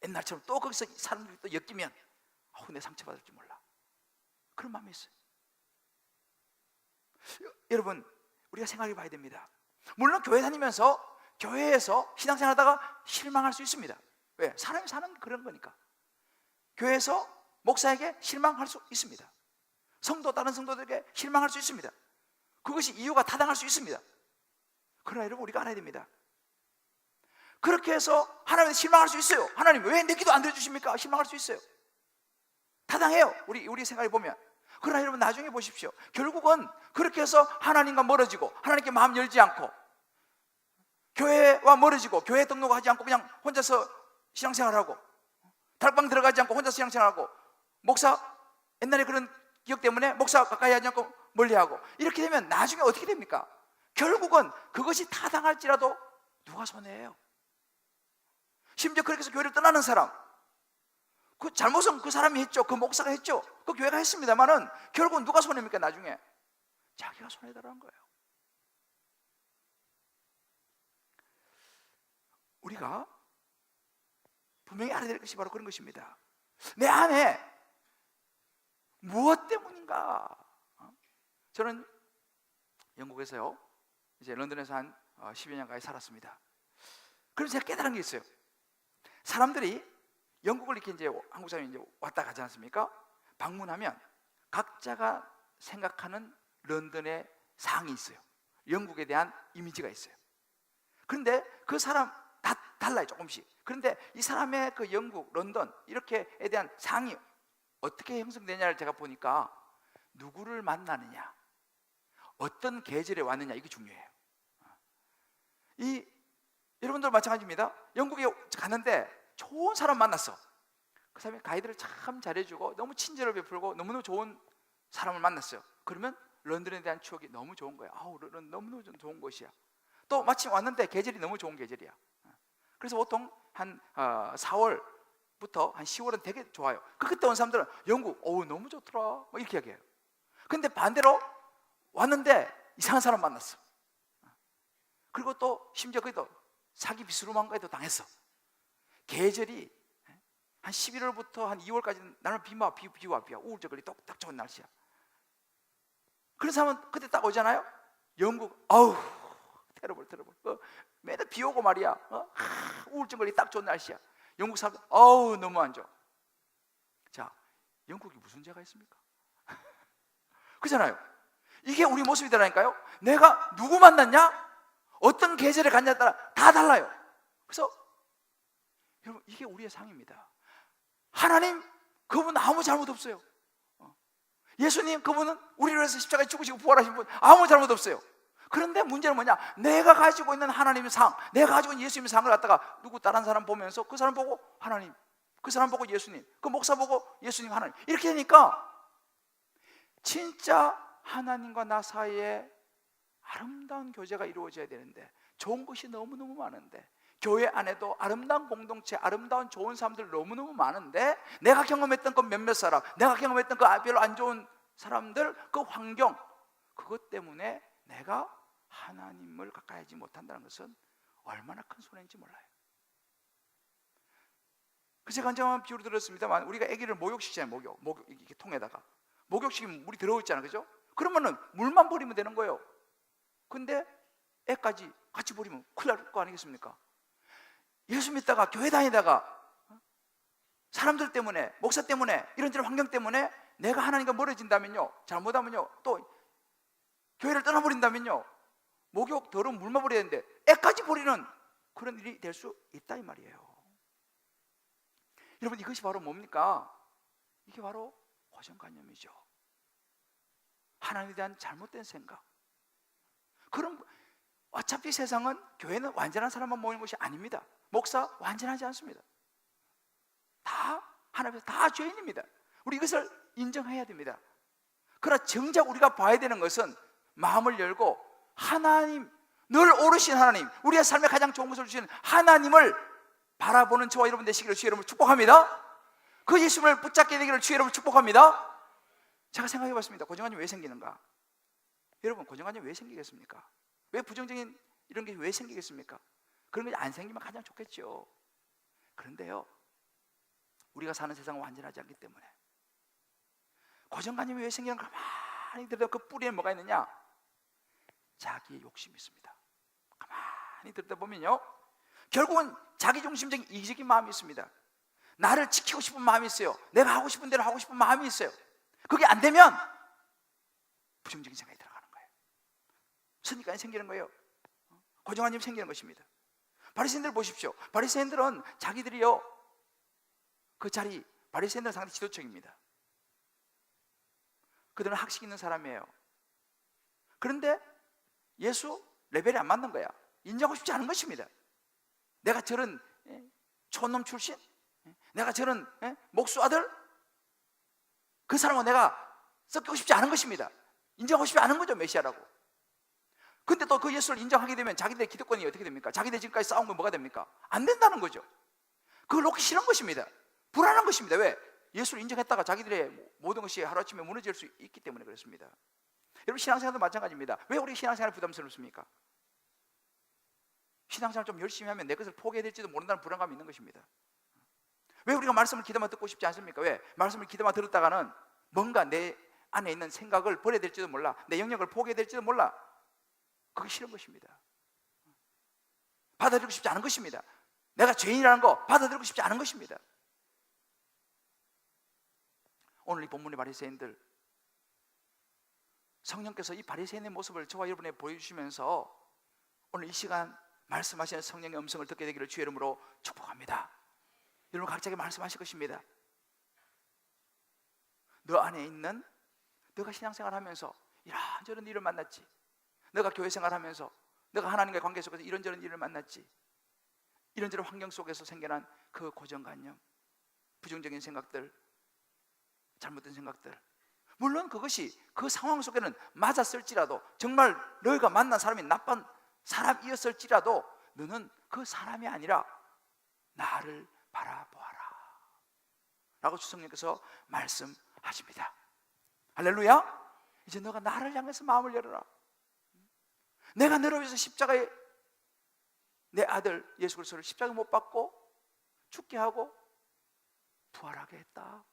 옛날처럼 또 거기서 사람들이 또 엮이면 내 상처받을지 몰라. 그런 마음이 있어요. 여러분 우리가 생각해 봐야 됩니다. 물론 교회 다니면서 교회에서 신앙생활 하다가 실망할 수 있습니다. 왜? 사람이 사는 게 그런 거니까. 교회에서 목사에게 실망할 수 있습니다. 다른 성도들에게 실망할 수 있습니다. 그것이 이유가 타당할 수 있습니다. 그러나 여러분 우리가 알아야 됩니다. 그렇게 해서 하나님한테 실망할 수 있어요. 하나님 왜 내 기도 안 들어주십니까? 실망할 수 있어요. 타당해요. 우리 생각해 보면. 그러나 여러분 나중에 보십시오. 결국은 그렇게 해서 하나님과 멀어지고 하나님께 마음 열지 않고 교회와 멀어지고 교회 등록하지 않고 그냥 혼자서 신앙생활하고 다락방 들어가지 않고 혼자서 신앙생활하고 목사 옛날에 그런 기억 때문에 목사 가까이 하지 않고 멀리하고 이렇게 되면 나중에 어떻게 됩니까? 결국은 그것이 타당할지라도 누가 손해예요? 심지어 그렇게 해서 교회를 떠나는 사람, 그 잘못은 그 사람이 했죠. 그 목사가 했죠. 그 교회가 했습니다만은 결국은 누가 손해입니까? 나중에 자기가 손해다라는 거예요. 우리가 분명히 알아야 될 것이 바로 그런 것입니다. 내 안에 무엇 때문인가? 저는 영국에서요, 이제 런던에서 한 10여 년까지 살았습니다. 그래서 제가 깨달은 게 있어요. 사람들이 영국을 이렇게 이제 한국 사람이 이제 왔다 가지 않습니까? 방문하면 각자가 생각하는 런던의 상이 있어요. 영국에 대한 이미지가 있어요. 그런데 그 사람 다 달라요, 조금씩. 그런데 이 사람의 그 영국, 런던 이렇게에 대한 상이 어떻게 형성되냐를 제가 보니까 누구를 만나느냐, 어떤 계절에 왔느냐, 이게 중요해요. 여러분들 마찬가지입니다. 영국에 갔는데 좋은 사람 만났어. 그 사람이 가이드를 참 잘해주고 너무 친절을 베풀고 너무너무 좋은 사람을 만났어요. 그러면 런던에 대한 추억이 너무 좋은 거야. 아우, 런던 너무너무 좋은 곳이야. 또 마침 왔는데 계절이 너무 좋은 계절이야. 그래서 보통 한 4월부터 한 10월은 되게 좋아요. 그때 온 사람들은 영국, 어우 너무 좋더라, 뭐 이렇게 얘기해요. 근데 반대로 왔는데 이상한 사람 만났어. 그리고 또 심지어 거기도 사기 비스름한 거에도 당했어. 계절이 한 11월부터 한 2월까지는 나는 비와 우울적거리 딱 좋은 날씨야. 그런 사람은 그때 딱 오잖아요. 영국, 아우 테러블 매달 비 오고 말이야. 우울증거리 딱 좋은 날씨야. 영국 사람들, 아우 너무 안 좋아. 자, 영국이 무슨 죄가 있습니까? 그렇잖아요. 이게 우리 모습이더라니까요. 내가 누구 만났냐, 어떤 계절에 갔냐에 따라 다 달라요. 그래서 여러분, 이게 우리의 상입니다. 하나님, 그분 아무 잘못 없어요. 예수님, 그분은 우리를 위해서 십자가에 죽으시고 부활하신 분, 아무 잘못 없어요. 그런데 문제는 뭐냐, 내가 가지고 있는 하나님의 상, 내가 가지고 있는 예수님의 상을 갖다가 누구 다른 사람 보면서 그 사람 보고 하나님, 그 사람 보고 예수님, 그 목사 보고 예수님, 하나님, 이렇게 되니까 진짜 하나님과 나 사이에 아름다운 교제가 이루어져야 되는데, 좋은 것이 너무너무 많은데, 교회 안에도 아름다운 공동체, 아름다운 좋은 사람들 너무너무 많은데, 내가 경험했던 그 몇몇 사람, 내가 경험했던 그 별로 안 좋은 사람들, 그 환경, 그것 때문에 내가 하나님을 가까이 하지 못한다는 것은 얼마나 큰 손해인지 몰라요. 그 제가 한번 비유를 들었습니다만, 우리가 아기를 목욕시키잖아요. 목욕 이렇게 통에다가 목욕시키면 물이 더러워있잖아요, 그죠? 그러면은 물만 버리면 되는 거예요. 근데 애까지 같이 버리면 큰일 날 거 아니겠습니까? 예수 믿다가 교회 다니다가 사람들 때문에, 목사 때문에, 이런저런 환경 때문에 내가 하나님과 멀어진다면요, 잘못하면요, 또 교회를 떠나버린다면요, 목욕 더러운 물만 버려야 되는데 애까지 버리는 그런 일이 될 수 있다 이 말이에요. 여러분, 이것이 바로 뭡니까? 이게 바로 고정관념이죠. 하나님에 대한 잘못된 생각. 그럼 어차피 세상은, 교회는 완전한 사람만 모이는 것이 아닙니다. 목사 완전하지 않습니다. 다 하나님 앞에서 다 죄인입니다. 우리 이것을 인정해야 됩니다. 그러나 정작 우리가 봐야 되는 것은 마음을 열고 하나님, 늘 오르신 하나님, 우리의 삶에 가장 좋은 것을 주시는 하나님을 바라보는 저와 여러분 되시기를 주의 이름으로 축복합니다. 그 예수님을 붙잡게 되기를 주의 이름으로 축복합니다. 제가 생각해 봤습니다. 고정관념이 왜 생기는가? 여러분, 고정관념이 왜 생기겠습니까? 왜 부정적인 이런 게 왜 생기겠습니까? 그런 게 안 생기면 가장 좋겠죠. 그런데요, 우리가 사는 세상은 완전하지 않기 때문에 고정관념이 왜 생기는가 가만히 들여다 그 뿌리에 뭐가 있느냐? 자기의 욕심이 있습니다. 가만히 들여다보면요, 결국은 자기중심적인 이기적인 마음이 있습니다. 나를 지키고 싶은 마음이 있어요. 내가 하고 싶은 대로 하고 싶은 마음이 있어요. 그게 안 되면 부정적인 생각이 들어가는 거예요. 선입관이 생기는 거예요. 고정관념이 생기는 것입니다. 바리새인들 보십시오. 바리새인들은 자기들이요, 그 자리, 바리새인들은 상당히 지도층입니다. 그들은 학식 있는 사람이에요. 그런데 예수 레벨이 안 맞는 거야. 인정하고 싶지 않은 것입니다. 내가 저런 촌놈 출신, 내가 저런 목수 아들, 그 사람은 내가 섞이고 싶지 않은 것입니다. 인정하고 싶지 않은 거죠, 메시아라고. 근데 또 그 예수를 인정하게 되면 자기들의 기득권이 어떻게 됩니까? 자기들 지금까지 싸운 건 뭐가 됩니까? 안 된다는 거죠. 그걸 놓기 싫은 것입니다. 불안한 것입니다. 왜? 예수를 인정했다가 자기들의 모든 것이 하루아침에 무너질 수 있기 때문에 그렇습니다. 여러분, 신앙생활도 마찬가지입니다. 왜 우리 신앙생활이 부담스럽습니까? 신앙생활 좀 열심히 하면 내 것을 포기해야 될지도 모른다는 불안감이 있는 것입니다. 왜 우리가 말씀을 기도만 듣고 싶지 않습니까? 왜? 말씀을 기도만 들었다가는 뭔가 내 안에 있는 생각을 버려야 될지도 몰라, 내 영역을 포기해야 될지도 몰라. 그게 싫은 것입니다. 받아들이고 싶지 않은 것입니다. 내가 죄인이라는 거 받아들이고 싶지 않은 것입니다. 오늘 이 본문의 바리새인들, 성령께서 이 바리새인의 모습을 저와 여러분에게 보여주시면서 오늘 이 시간 말씀하시는 성령의 음성을 듣게 되기를 주의 이름으로 축복합니다. 여러분, 각자에게 말씀하실 것입니다. 너 안에 있는, 너가 신앙생활하면서 이런저런 일을 만났지, 너가 교회 생활하면서 너가 하나님과의 관계 속에서 이런저런 일을 만났지, 이런저런 환경 속에서 생겨난 그 고정관념, 부정적인 생각들, 잘못된 생각들, 물론 그것이 그 상황 속에는 맞았을지라도, 정말 너희가 만난 사람이 나쁜 사람이었을지라도 너는 그 사람이 아니라 나를 바라보아라 라고 주 성령께서 말씀하십니다. 할렐루야. 이제 너가 나를 향해서 마음을 열어라. 내가 너를 위해서 십자가에 내 아들 예수 그리스도를 십자가에 못 박고 죽게 하고 부활하게 했다.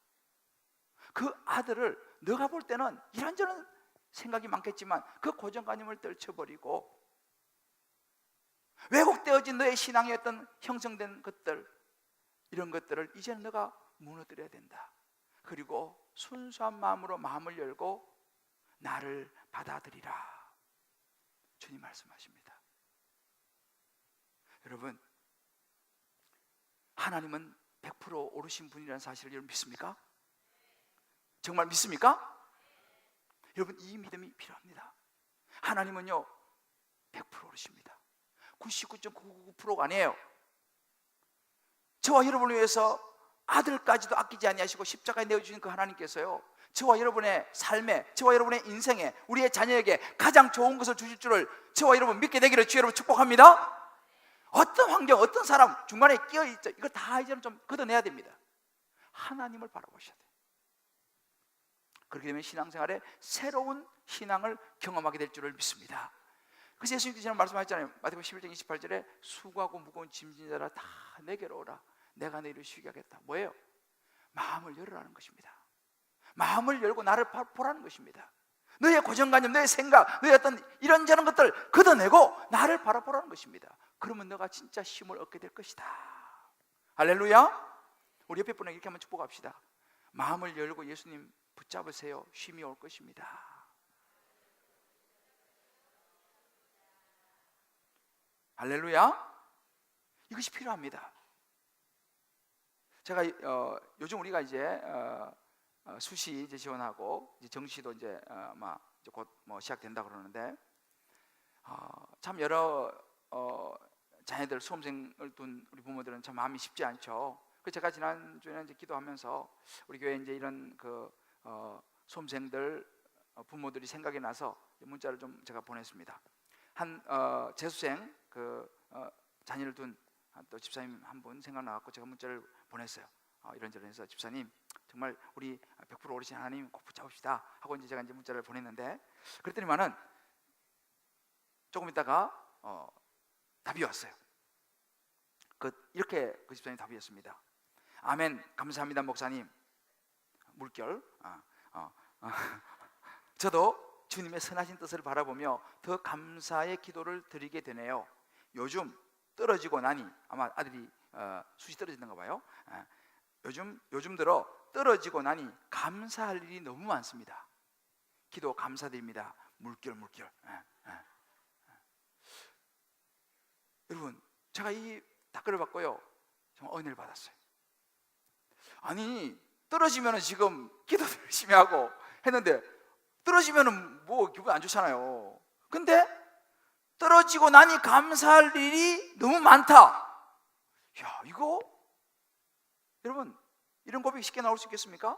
그 아들을 너가 볼 때는 이런저런 생각이 많겠지만 그 고정관념을 떨쳐버리고 왜곡되어진 너의 신앙의 어떤 형성된 것들, 이런 것들을 이제는 너가 무너뜨려야 된다. 그리고 순수한 마음으로 마음을 열고 나를 받아들이라. 주님 말씀하십니다. 여러분, 하나님은 100% 옳으신 분이라는 사실을 여러분 믿습니까? 정말 믿습니까? 여러분, 이 믿음이 필요합니다. 하나님은요 100% 옳으십니다. 99.999%가 아니에요. 저와 여러분을 위해서 아들까지도 아끼지 아니하시고 십자가에 내어주신 그 하나님께서요, 저와 여러분의 삶에, 저와 여러분의 인생에, 우리의 자녀에게 가장 좋은 것을 주실 줄을 저와 여러분 믿게 되기를 주 여러분 축복합니다. 어떤 환경, 어떤 사람 중간에 끼어있죠, 이걸 다 이제는 좀 걷어내야 됩니다. 하나님을 바라보셔야 돼요. 그렇게 되면 신앙생활에 새로운 신앙을 경험하게 될 줄을 믿습니다. 그래서 예수님께서 저는 말씀하셨잖아요. 마태복음 11장 28절에 수고하고 무거운 짐진 자라 다 내게로 오라. 내가 너희를 쉬게 하겠다. 뭐예요? 마음을 열으라는 것입니다. 마음을 열고 나를 보라는 것입니다. 너의 고정관념, 너의 생각, 너의 어떤 이런저런 것들을 걷어내고 나를 바라보라는 것입니다. 그러면 너가 진짜 힘을 얻게 될 것이다. 할렐루야. 우리 옆에 분에게 이렇게 한번 축복합시다. 마음을 열고 예수님 붙잡으세요. 쉼이 올 것입니다. 할렐루야. 이것이 필요합니다. 제가 요즘 우리가 이제 수시 이제 지원하고 이제 정시도 이제 아마 이제 곧 뭐 시작된다 그러는데 참 여러 자녀들 수험생을 둔 우리 부모들은 참 마음이 쉽지 않죠. 그 제가 지난주에 이제 기도하면서 우리 교회 이제 이런 그 수험생들 부모들이 생각이 나서 문자를 좀 제가 보냈습니다. 한 재수생 그 자녀를 둔 또 집사님 한 분 생각나갖고 제가 문자를 보냈어요. 이런저런 해서 집사님 정말 우리 100% 오르신 하나님 꼭 붙잡읍시다 하고 이제 제가 이제 문자를 보냈는데, 그랬더니만은 조금 있다가 답이 왔어요. 이렇게 그 집사님 답이 왔습니다. 아멘, 감사합니다 목사님. 물결. 저도 주님의 선하신 뜻을 바라보며 더 감사의 기도를 드리게 되네요. 요즘 떨어지고 나니, 아마 아들이 수시 떨어진다가 봐요. 요즘 들어 떨어지고 나니 감사할 일이 너무 많습니다. 기도 감사드립니다. 물결. 여러분, 제가 이 답글을 받고요 정말 은혜를 받았어요. 아니, 떨어지면은 지금 기도도 열심히 하고 했는데 떨어지면은 뭐 기분 안 좋잖아요. 근데 떨어지고 나니 감사할 일이 너무 많다. 야, 이거 여러분, 이런 고백이 쉽게 나올 수 있겠습니까?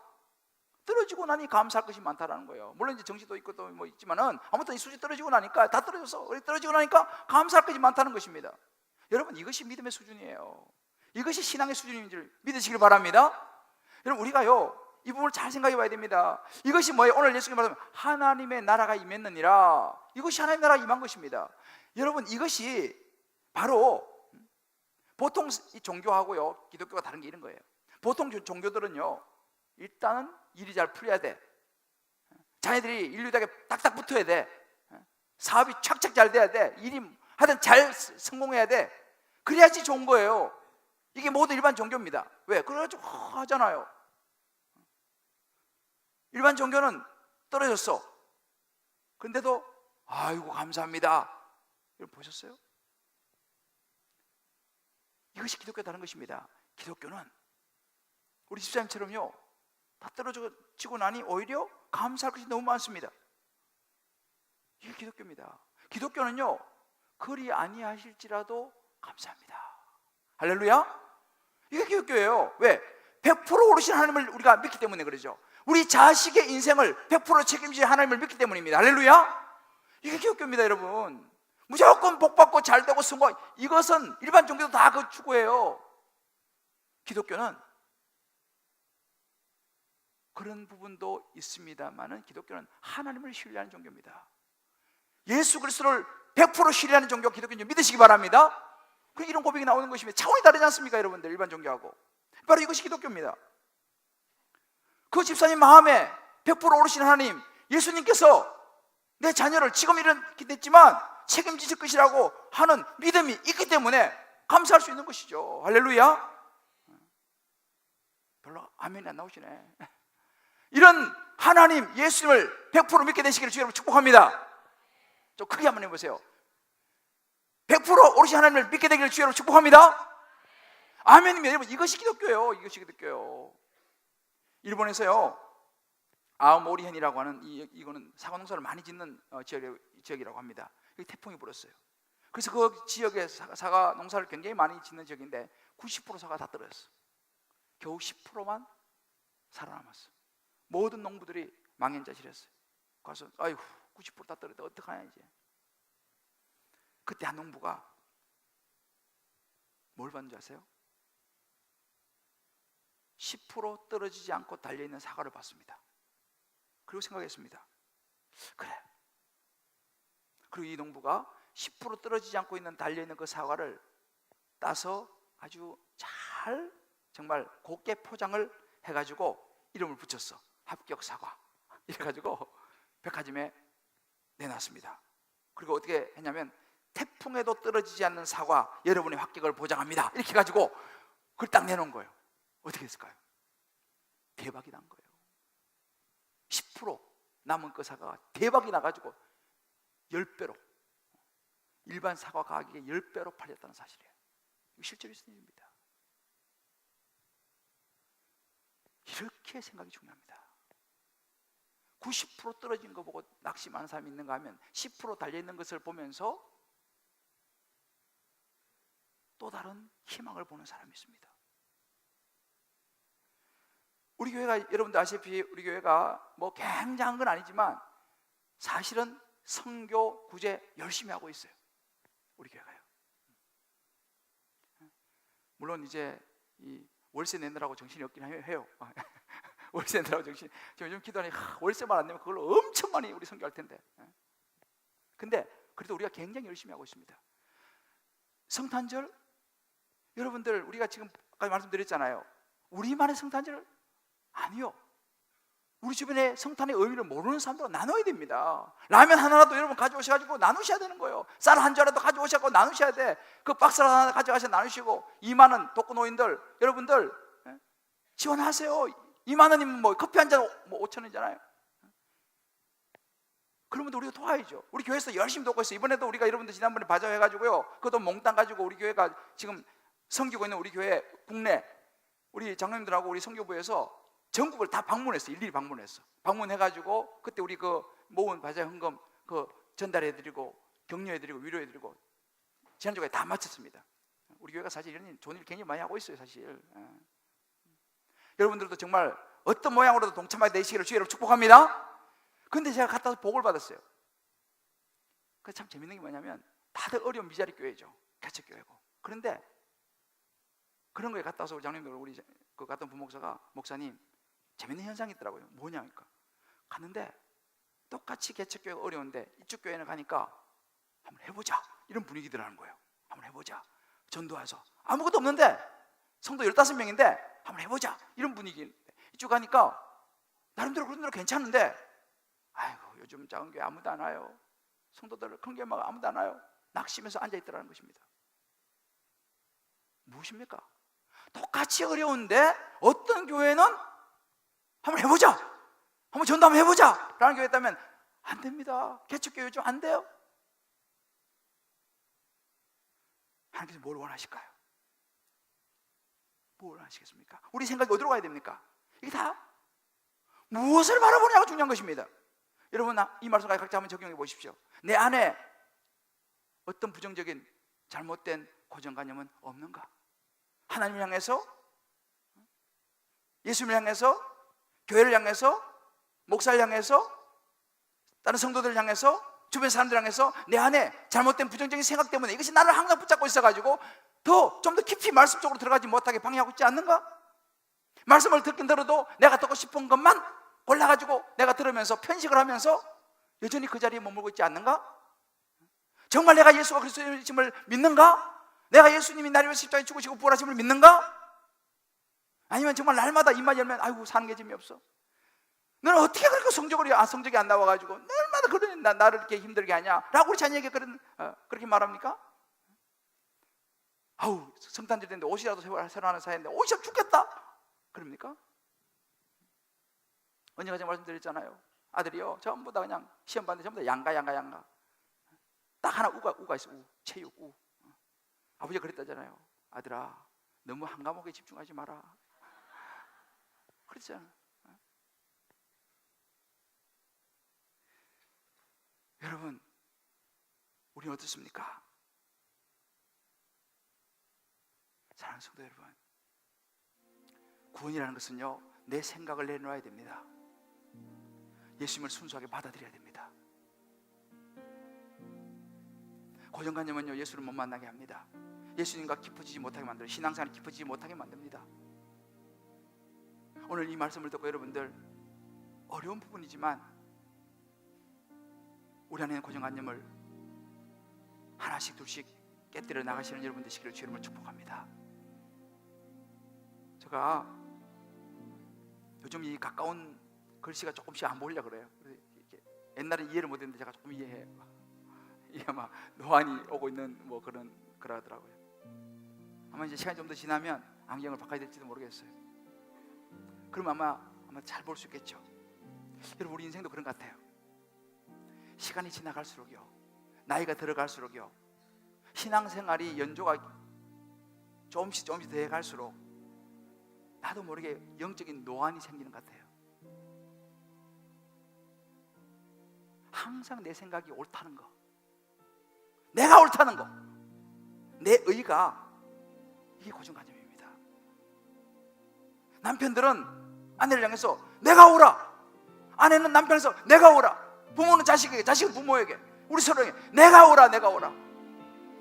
떨어지고 나니 감사할 것이 많다라는 거예요. 물론 이제 정시도 있고 또 뭐 있지만은 아무튼 이 수지 떨어지고 나니까 다 떨어져서 떨어지고 나니까 감사할 것이 많다는 것입니다. 여러분, 이것이 믿음의 수준이에요. 이것이 신앙의 수준인 줄 믿으시길 바랍니다. 여러분, 우리가요 이 부분을 잘 생각해 봐야 됩니다. 이것이 뭐예요? 오늘 예수님 말씀하면 하나님의 나라가 임했느니라. 이것이 하나님의 나라가 임한 것입니다. 여러분, 이것이 바로 보통 이 종교하고요 기독교가 다른 게 이런 거예요. 보통 종교들은요 일단은 일이 잘 풀려야 돼. 자녀들이 인류대학에 딱딱 붙어야 돼. 사업이 착착 잘 돼야 돼. 일이 하여튼 잘 성공해야 돼. 그래야지 좋은 거예요. 이게 모두 일반 종교입니다. 왜? 그래가지고 하잖아요. 일반 종교는 떨어졌어. 근데도 아이고 감사합니다. 여러분 보셨어요? 이것이 기독교가 다른 것입니다. 기독교는 우리 집사님처럼요 다 떨어지고 나니 오히려 감사할 것이 너무 많습니다. 이게 기독교입니다. 기독교는요 그리 아니하실지라도 감사합니다. 할렐루야. 이게 기독교예요. 왜? 100% 오르신 하나님을 우리가 믿기 때문에 그러죠. 우리 자식의 인생을 100% 책임질 하나님을 믿기 때문입니다. 할렐루야. 이게 기독교입니다, 여러분. 무조건 복받고 잘되고 성공, 이것은 일반 종교도 다 그 추구해요. 기독교는 그런 부분도 있습니다만은 기독교는 하나님을 신뢰하는 종교입니다. 예수 그리스도를 100% 신뢰하는 종교 기독교는 믿으시기 바랍니다. 이런 고백이 나오는 것이면 차원이 다르지 않습니까, 여러분들? 일반 종교하고 바로 이것이 기독교입니다. 그 집사님 마음에 100% 오르신 하나님, 예수님께서 내 자녀를 지금 이렇게 됐지만 책임지실 것이라고 하는 믿음이 있기 때문에 감사할 수 있는 것이죠. 할렐루야. 별로 아멘이 안 나오시네. 이런 하나님 예수님을 100% 믿게 되시기를 주여 여러분 축복합니다. 좀 크게 한번 해보세요. 100% 오르신 하나님을 믿게 되기를 주여 여러분 축복합니다. 아멘입니다. 여러분, 이것이 기독교예요. 이것이 기독교예요. 일본에서요, 아오모리현이라고 하는 이거는 사과 농사를 많이 짓는 지역이라고 합니다. 여기 태풍이 불었어요. 그래서 그 지역에 사과 농사를 굉장히 많이 짓는 지역인데 90% 사과가 다 떨어졌어. 겨우 10%만 살아남았어. 모든 농부들이 망연자실했어요. 가서 아이고 90% 다 떨어졌다, 어떡하냐 이제. 그때 한 농부가 뭘 봤는지 아세요? 10% 떨어지지 않고 달려있는 사과를 봤습니다. 그리고 생각했습니다. 그래. 그리고 이 농부가 10% 떨어지지 않고 있는 달려있는 그 사과를 따서 아주 잘 정말 곱게 포장을 해가지고 이름을 붙였어. 합격 사과. 이래가지고 백화점에 내놨습니다. 그리고 어떻게 했냐면 태풍에도 떨어지지 않는 사과 여러분의 합격을 보장합니다. 이렇게 해가지고 그걸 딱 내놓은 거예요. 어떻게 했을까요? 대박이 난 거예요. 10% 남은 그 사과가 대박이 나가지고 10배로, 일반 사과 가격의 10배로 팔렸다는 사실이에요. 이거 실제로 있는 일입니다. 이렇게 생각이 중요합니다. 90% 떨어진 거 보고 낙심하는 사람이 있는가 하면 10% 달려있는 것을 보면서 또 다른 희망을 보는 사람이 있습니다. 우리 교회가 여러분들 아시다시피 우리 교회가 뭐 굉장한 건 아니지만 사실은 선교 구제 열심히 하고 있어요. 우리 교회가요. 물론 이제 이 월세 내느라고 정신이 없긴 해요. 월세 내느라고 정신. 지금 요즘 기도하니 월세만 안 내면 그걸로 엄청 많이 우리 선교할 텐데. 근데 그래도 우리가 굉장히 열심히 하고 있습니다. 성탄절 여러분들 우리가 지금까지 말씀드렸잖아요. 우리만의 성탄절 아니요. 우리 주변에 성탄의 의미를 모르는 사람들과 나눠야 됩니다. 라면 하나라도 여러분 가져오셔가지고 나누셔야 되는 거예요. 쌀 한 자라도 가져오셔서 나누셔야 돼. 그 박스 하나 가져가서 나누시고 2만 원 독거노인들 여러분들 지원하세요. 2만 원이면 뭐 커피 한 잔 뭐 5천 원이잖아요. 그러면 우리가 도와야죠. 우리 교회에서 열심히 돕고 있어요. 이번에도 우리가 여러분들 지난번에 바자해가지고요, 그것도 몽땅 가지고 우리 교회가 지금 섬기고 있는 우리 교회 국내 우리 장로님들하고 우리 선교부에서 전국을 다 방문했어. 일일이 방문했어. 방문해가지고 그때 우리 그 모은 바자 헌금 그 전달해드리고 격려해드리고 위로해드리고 지난주까지 다 마쳤습니다. 우리 교회가 사실 이런 좋은 일 굉장히 많이 하고 있어요, 사실. 여러분들도 정말 어떤 모양으로도 동참하게 되시기를 주의 이름으로 축복합니다. 근데 제가 갔다 와서 복을 받았어요. 그 참 재밌는 게 뭐냐면 다들 어려운 미자리 교회죠. 개척교회고. 그런데 그런 거에 갔다 와서 우리 장로님들 우리 그 갔던 부목사가 목사님 재밌는 현상이 있더라고요. 뭐냐니까 갔는데 똑같이 개척교회가 어려운데 이쪽 교회는 가니까 한번 해보자 이런 분위기더라는 거예요. 한번 해보자. 전도해서 아무것도 없는데 성도 15명인데 한번 해보자 이런 분위기. 이쪽 가니까 나름대로 그런 대로 괜찮은데 아이고 요즘 작은 교회 아무도 안 와요. 성도들 큰 교회 막 아무도 안 와요. 낙심해서 앉아있더라는 것입니다. 무엇입니까? 똑같이 어려운데 어떤 교회는 한번 해보자, 한번 전도 한번 해보자 라는 교회 있다면 안 됩니다. 개척교회 요즘 안 돼요. 하나님께서 뭘 원하실까요? 뭘 원하시겠습니까? 우리 생각이 어디로 가야 됩니까? 이게 다 무엇을 바라보냐가 중요한 것입니다. 여러분 이 말씀까지 각자 한번 적용해 보십시오. 내 안에 어떤 부정적인 잘못된 고정관념은 없는가? 하나님을 향해서, 예수님을 향해서, 교회를 향해서, 목사를 향해서, 다른 성도들을 향해서, 주변 사람들 향해서 내 안에 잘못된 부정적인 생각 때문에 이것이 나를 항상 붙잡고 있어가지고 좀 더 깊이 말씀 쪽으로 들어가지 못하게 방해하고 있지 않는가? 말씀을 듣긴 들어도 내가 듣고 싶은 것만 골라가지고 내가 들으면서 편식을 하면서 여전히 그 자리에 머물고 있지 않는가? 정말 내가 예수가 그리스도님을 믿는가? 내가 예수님이 나를 위해 십자가에 죽으시고 부활하심을 믿는가? 아니면 정말 날마다 입만 열면 아이고 사는 게 재미없어. 너는 어떻게 그렇게 성적이 안 나와가지고 얼마나 그런 나를 이렇게 힘들게 하냐? 라고 우리 자녀에게 그렇게 말합니까? 아우 성탄절 됐는데 옷이라도 새로 하는 사이인데 옷이 죽겠다 그럽니까? 언니가 제가 말씀드렸잖아요. 아들이요 전부 다 그냥 시험 봤는데 전부 다 양가 딱 하나 우가 있어. 체육 우. 아버지가 그랬다잖아요. 아들아 너무 한 과목에 집중하지 마라 그랬잖아. 여러분 우리는 어떻습니까? 사랑하는 성도 여러분, 구원이라는 것은요 내 생각을 내놓아야 됩니다. 예수님을 순수하게 받아들여야 됩니다. 고정관념은요 예수를 못 만나게 합니다. 예수님과 깊어지지 못하게 만들어요. 신앙생활이 깊어지지 못하게 만듭니다. 오늘 이 말씀을 듣고 여러분들 어려운 부분이지만 우리 안에 있는 고정관념을 하나씩 둘씩 깨뜨려 나가시는 여러분 되시기를 주의 이름으로 축복합니다. 제가 요즘 이 가까운 글씨가 조금씩 안 보이려고 그래요. 옛날에 이해를 못했는데 제가 조금 이해해요. 이게 아마 노안이 오고 있는 뭐 그러더라고요. 아마 이제 시간이 좀 더 지나면 안경을 바꿔야 될지도 모르겠어요. 그럼 아마 잘 볼 수 있겠죠. 여러분 우리 인생도 그런 것 같아요. 시간이 지나갈수록요, 나이가 들어갈수록요, 신앙생활이 연조가 조금씩 더 해갈수록 나도 모르게 영적인 노안이 생기는 것 같아요. 항상 내 생각이 옳다는 거, 내가 옳다는 거, 내 의가 이게 고정관념입니다. 남편들은 아내를 향해서 내가 옳아, 아내는 남편에서 내가 옳아, 부모는 자식에게, 자식은 부모에게, 우리 서로에게 내가 옳아, 내가 옳아,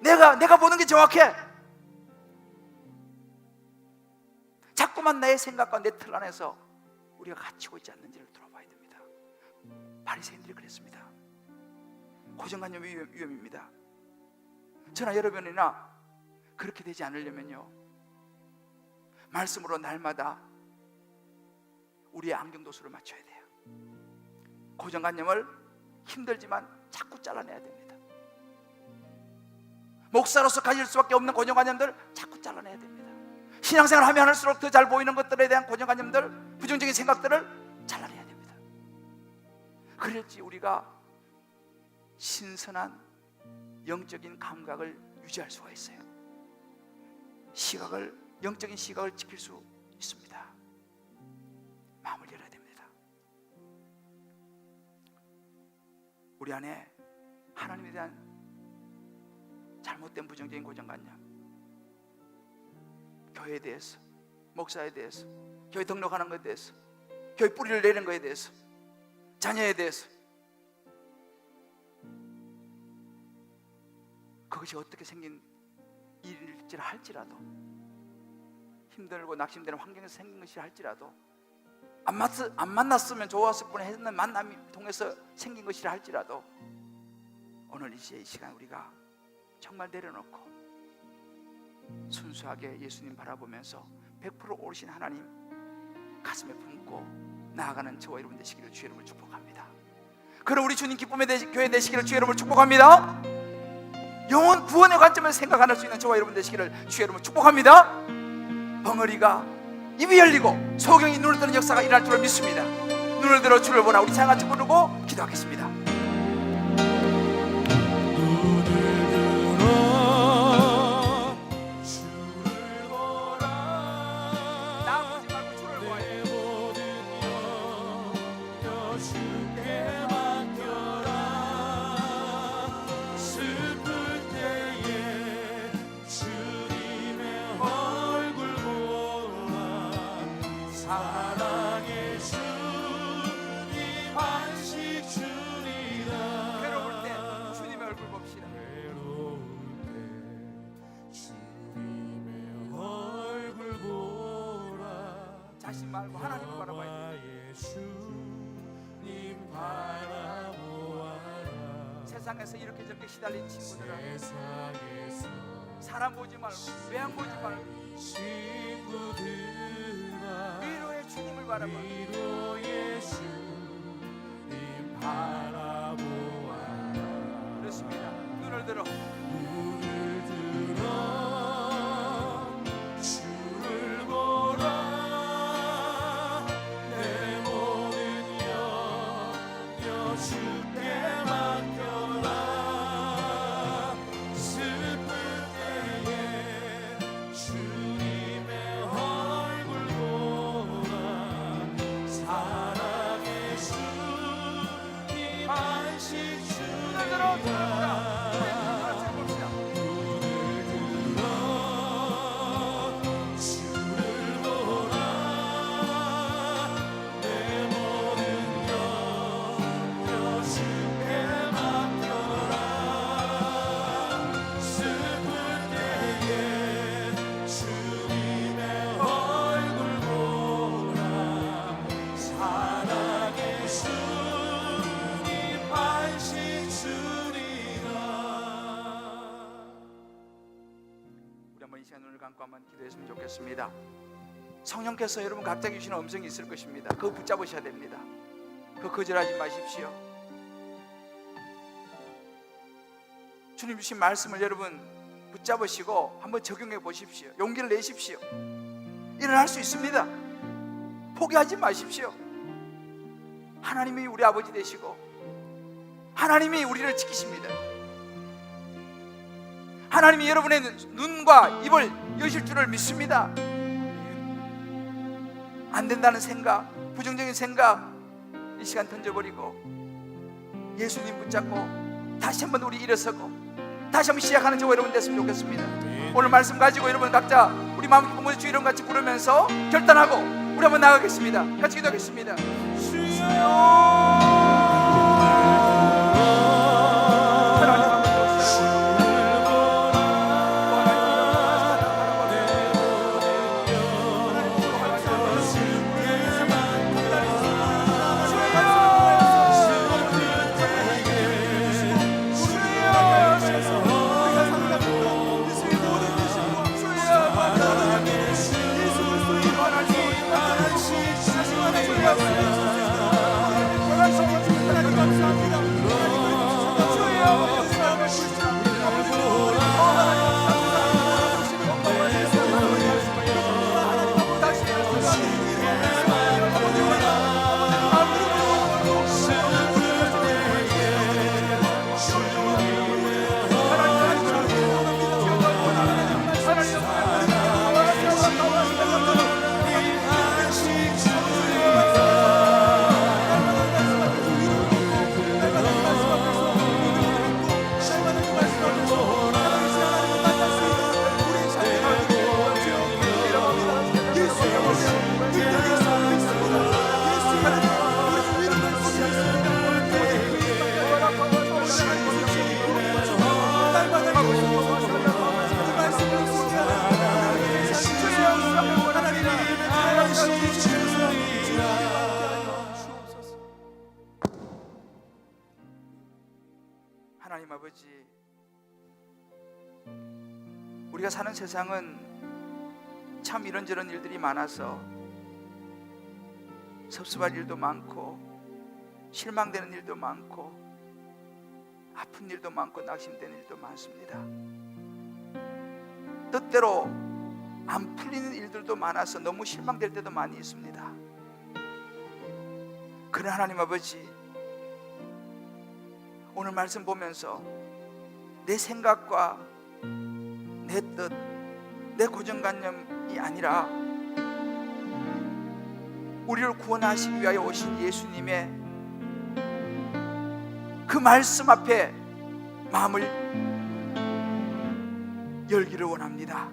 내가 보는 게 정확해. 자꾸만 나의 생각과 내 틀 안에서 우리가 갇히고 있지 않는지를 돌아봐야 됩니다. 바리새인들이 그랬습니다. 고정관념이 위험입니다. 저나 여러분이나 그렇게 되지 않으려면요, 말씀으로 날마다 우리의 안경도수를 맞춰야 돼요. 고정관념을 힘들지만 자꾸 잘라내야 됩니다. 목사로서 가질 수밖에 없는 고정관념들 자꾸 잘라내야 됩니다. 신앙생활 하면 할수록 더 잘 보이는 것들에 대한 고정관념들, 부정적인 생각들을 잘라내야 됩니다. 그래야지 우리가 신선한 영적인 감각을 유지할 수가 있어요. 영적인 시각을 지킬 수 있습니다. 마음을 열어야 됩니다. 우리 안에 하나님에 대한 잘못된 부정적인 고정관념, 교회에 대해서, 목사에 대해서, 교회 등록하는 것에 대해서, 교회 뿌리를 내는 것에 대해서, 자녀에 대해서, 그것이 어떻게 생긴 일일지라 할지라도, 힘들고 낙심되는 환경에서 생긴 것이라 할지라도, 안 만났으면 좋았을 뻔 했는 만남이 통해서 생긴 것이라 할지라도, 오늘 이 시간 우리가 정말 내려놓고 순수하게 예수님 바라보면서 100% 오르신 하나님 가슴에 품고 나아가는 저와 여러분 되시기를 주의 이름으로 축복합니다. 그럼 우리 주님 기쁨의 교회 되시기를 주의 이름으로 축복합니다. 영혼 구원의 관점에서 생각할 수 있는 저와 여러분 되시기를 주의 이름으로 축복합니다. 벙어리가 입이 열리고 소경이 눈을 뜨는 역사가 일어날 줄을 믿습니다. 눈을 들어 주를 보라. 우리 찬양같이 부르고 기도하겠습니다. 사랑의 주 세상에서 이렇게 저렇게 시달린 친구들아, 사람 보지 말고 외양 보지 말고 위로의 주님을 바라봐. 그렇습니다. 눈을 들어 주를 보라. 내 모든 염려 주께 맡겨라. 슬플 때에 주님의 얼굴 보라. 사랑의 주님 안식 주리라. 이 시간 눈을 감고 한번 기도했으면 좋겠습니다. 성령께서 여러분 갑자기 주시는 음성이 있을 것입니다. 그거 붙잡으셔야 됩니다. 그거 거절하지 마십시오. 주님 주신 말씀을 여러분 붙잡으시고 한번 적용해 보십시오. 용기를 내십시오. 일어날 수 있습니다. 포기하지 마십시오. 하나님이 우리 아버지 되시고 하나님이 우리를 지키십니다. 하나님이 여러분의 눈과 입을 여실 줄을 믿습니다. 안 된다는 생각, 부정적인 생각 이 시간 던져버리고 예수님 붙잡고 다시 한번 우리 일어서고 다시 한번 시작하는 저와 여러분 됐으면 좋겠습니다. 오늘 말씀 가지고 여러분 각자 우리 마음 깊은 곳에 주 이름 같이 부르면서 결단하고 우리 한번 나가겠습니다. 같이 기도하겠습니다. 하나님 아버지, 우리가 사는 세상은 참 이런저런 일들이 많아서 섭섭할 일도 많고 실망되는 일도 많고 아픈 일도 많고 낙심되는 일도 많습니다. 뜻대로 안 풀리는 일들도 많아서 너무 실망될 때도 많이 있습니다. 그러나 하나님 아버지, 오늘 말씀 보면서 내 생각과 내 뜻, 내 고정관념이 아니라 우리를 구원하시기 위하여 오신 예수님의 그 말씀 앞에 마음을 열기를 원합니다.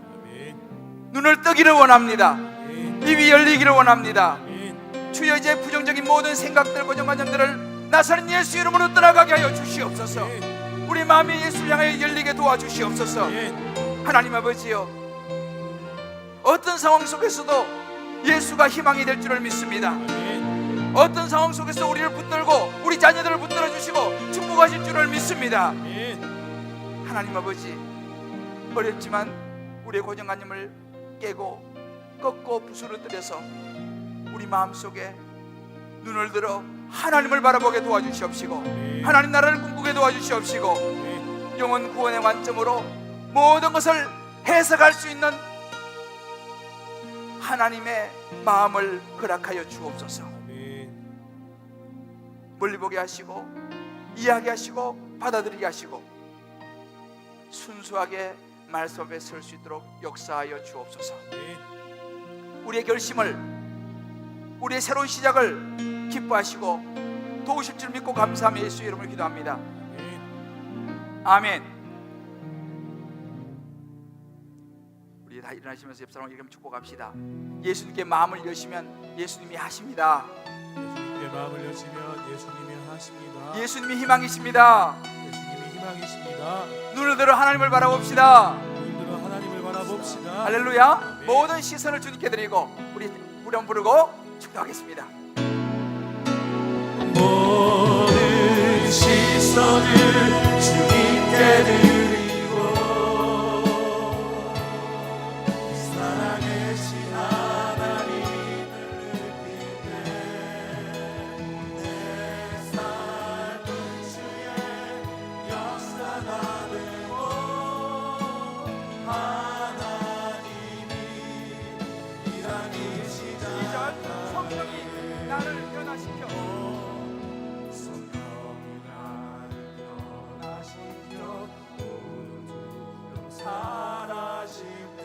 눈을 뜨기를 원합니다. 입이 열리기를 원합니다. 주여, 이제 부정적인 모든 생각들, 고정관념들을 나사렛 예수 이름으로 떠나가게 하여 주시옵소서. 우리 마음이 예수를 향하여 열리게 도와주시옵소서. 하나님 아버지여, 어떤 상황 속에서도 예수가 희망이 될 줄을 믿습니다. 어떤 상황 속에서 우리를 붙들고 우리 자녀들을 붙들어 주시고 축복하실 줄을 믿습니다. 아멘. 하나님 아버지, 어렵지만 우리의 고정관념을 깨고 꺾고 부스러뜨려서 우리 마음속에 눈을 들어 하나님을 바라보게 도와주시옵시고, 하나님 나라를 꿈꾸게 도와주시옵시고, 영혼 구원의 관점으로 모든 것을 해석할 수 있는 하나님의 마음을 허락하여 주옵소서. 멀리 보게 하시고 이야기하시고 받아들이게 하시고 순수하게 말씀 앞에 설 수 있도록 역사하여 주옵소서. 우리의 결심을, 우리의 새로운 시작을 기뻐하시고 도우실 줄 믿고 감사하며 예수 이름으로 기도합니다. 아멘. 우리 다 일어나시면서 옆 사람을 이렇게 축복합시다. 예수님께 마음을 여시면 예수님이 하십니다. 예수님께 마음을 여시면 예수님이 하십니다. 예수님이 희망이십니다. 예수님이 희망이십니다. 눈을 들어 하나님을 바라봅시다. 눈을 들어 하나님을 바라봅시다. 할렐루야. 모든 시선을 주님께 드리고 우리 한번 부르고 축도하겠습니다. 모든 시선을 주님께 드리고 살아계신 하나님을 느낄 때 내 삶은 주의 역사가 되고 하나님이 일하기 시작하네. 성령이 나를 변화시켜 사라질 때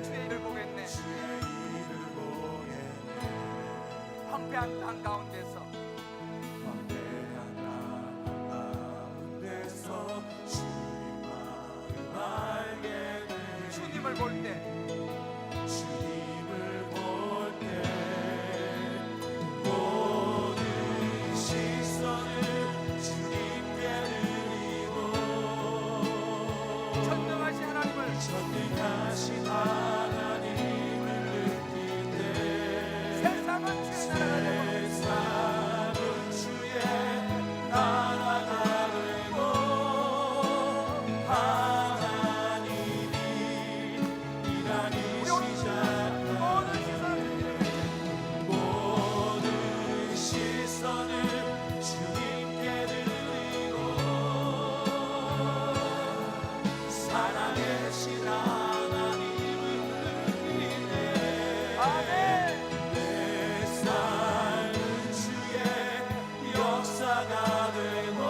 주의 일을 보겠네. 주의 일을 보겠네. 황폐한 땅 가운데서 황폐한 땅 가운데서 주님 마음 알게 돼. 주님을 볼 때 주님을 볼 때 모든 시선을 주님께 드리고 전능하신 하나님을 전능하신 하나님을 느낄 때 세상은 주의 나라가 되고 세상은 주의 나라가 되고 하나님이 일하기 시작하네. 모든 시선을 주님께 드리고 살아계신 하나님을 느낄 때 아멘. 내 삶은 주의 역사가 되고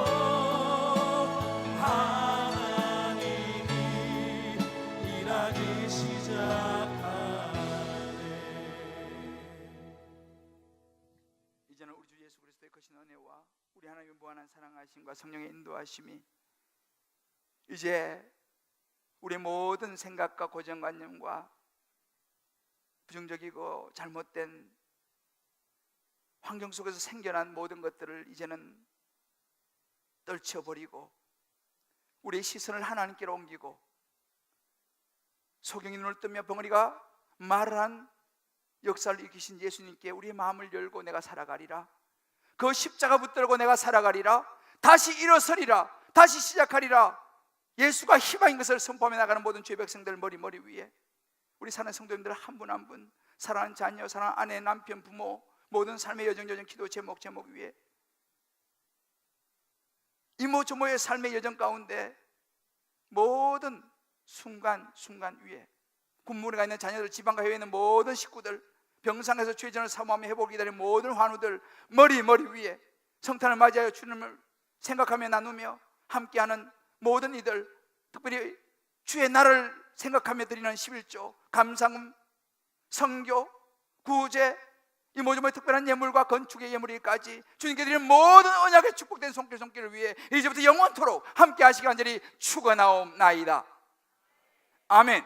하나님이 일하기 시작하네. 이제는 우리 주 예수 그리스도의 크신 은혜와 우리 하나님의 무한한 사랑하심과 성령의 인도하심이 이제 우리의 모든 생각과 고정관념과 부정적이고 잘못된 환경 속에서 생겨난 모든 것들을 이제는 떨쳐버리고 우리의 시선을 하나님께로 옮기고 소경이 눈을 뜨며 벙어리가 말을 한 역사를 일으키신 예수님께 우리의 마음을 열고 내가 살아가리라. 그 십자가 붙들고 내가 살아가리라. 다시 일어서리라. 다시 시작하리라. 예수가 희망인 것을 선포하며 나가는 모든 주의 백성들 머리 위에 우리 사는 성도님들 한 분 한 분 사랑하는 자녀, 사랑하는 아내, 남편, 부모 모든 삶의 여정 기도 제목 위에 이모 저모의 삶의 여정 가운데 모든 순간 위에 군무원에 가 있는 자녀들, 지방과 해외에 있는 모든 식구들, 병상에서 주의 전을 사모하며 회복을 기다리는 모든 환우들 머리 위에 성탄을 맞이하여 주님을 생각하며 나누며 함께하는 모든 이들, 특별히 주의 날을 생각하며 드리는 11조, 감상음, 성교, 구제, 이모 저모의 특별한 예물과 건축의 예물까지 주님께 드리는 모든 언약의 축복된 손길을 위해 이제부터 영원토록 함께 하시기 간절히 축원하옵나이다. 아멘.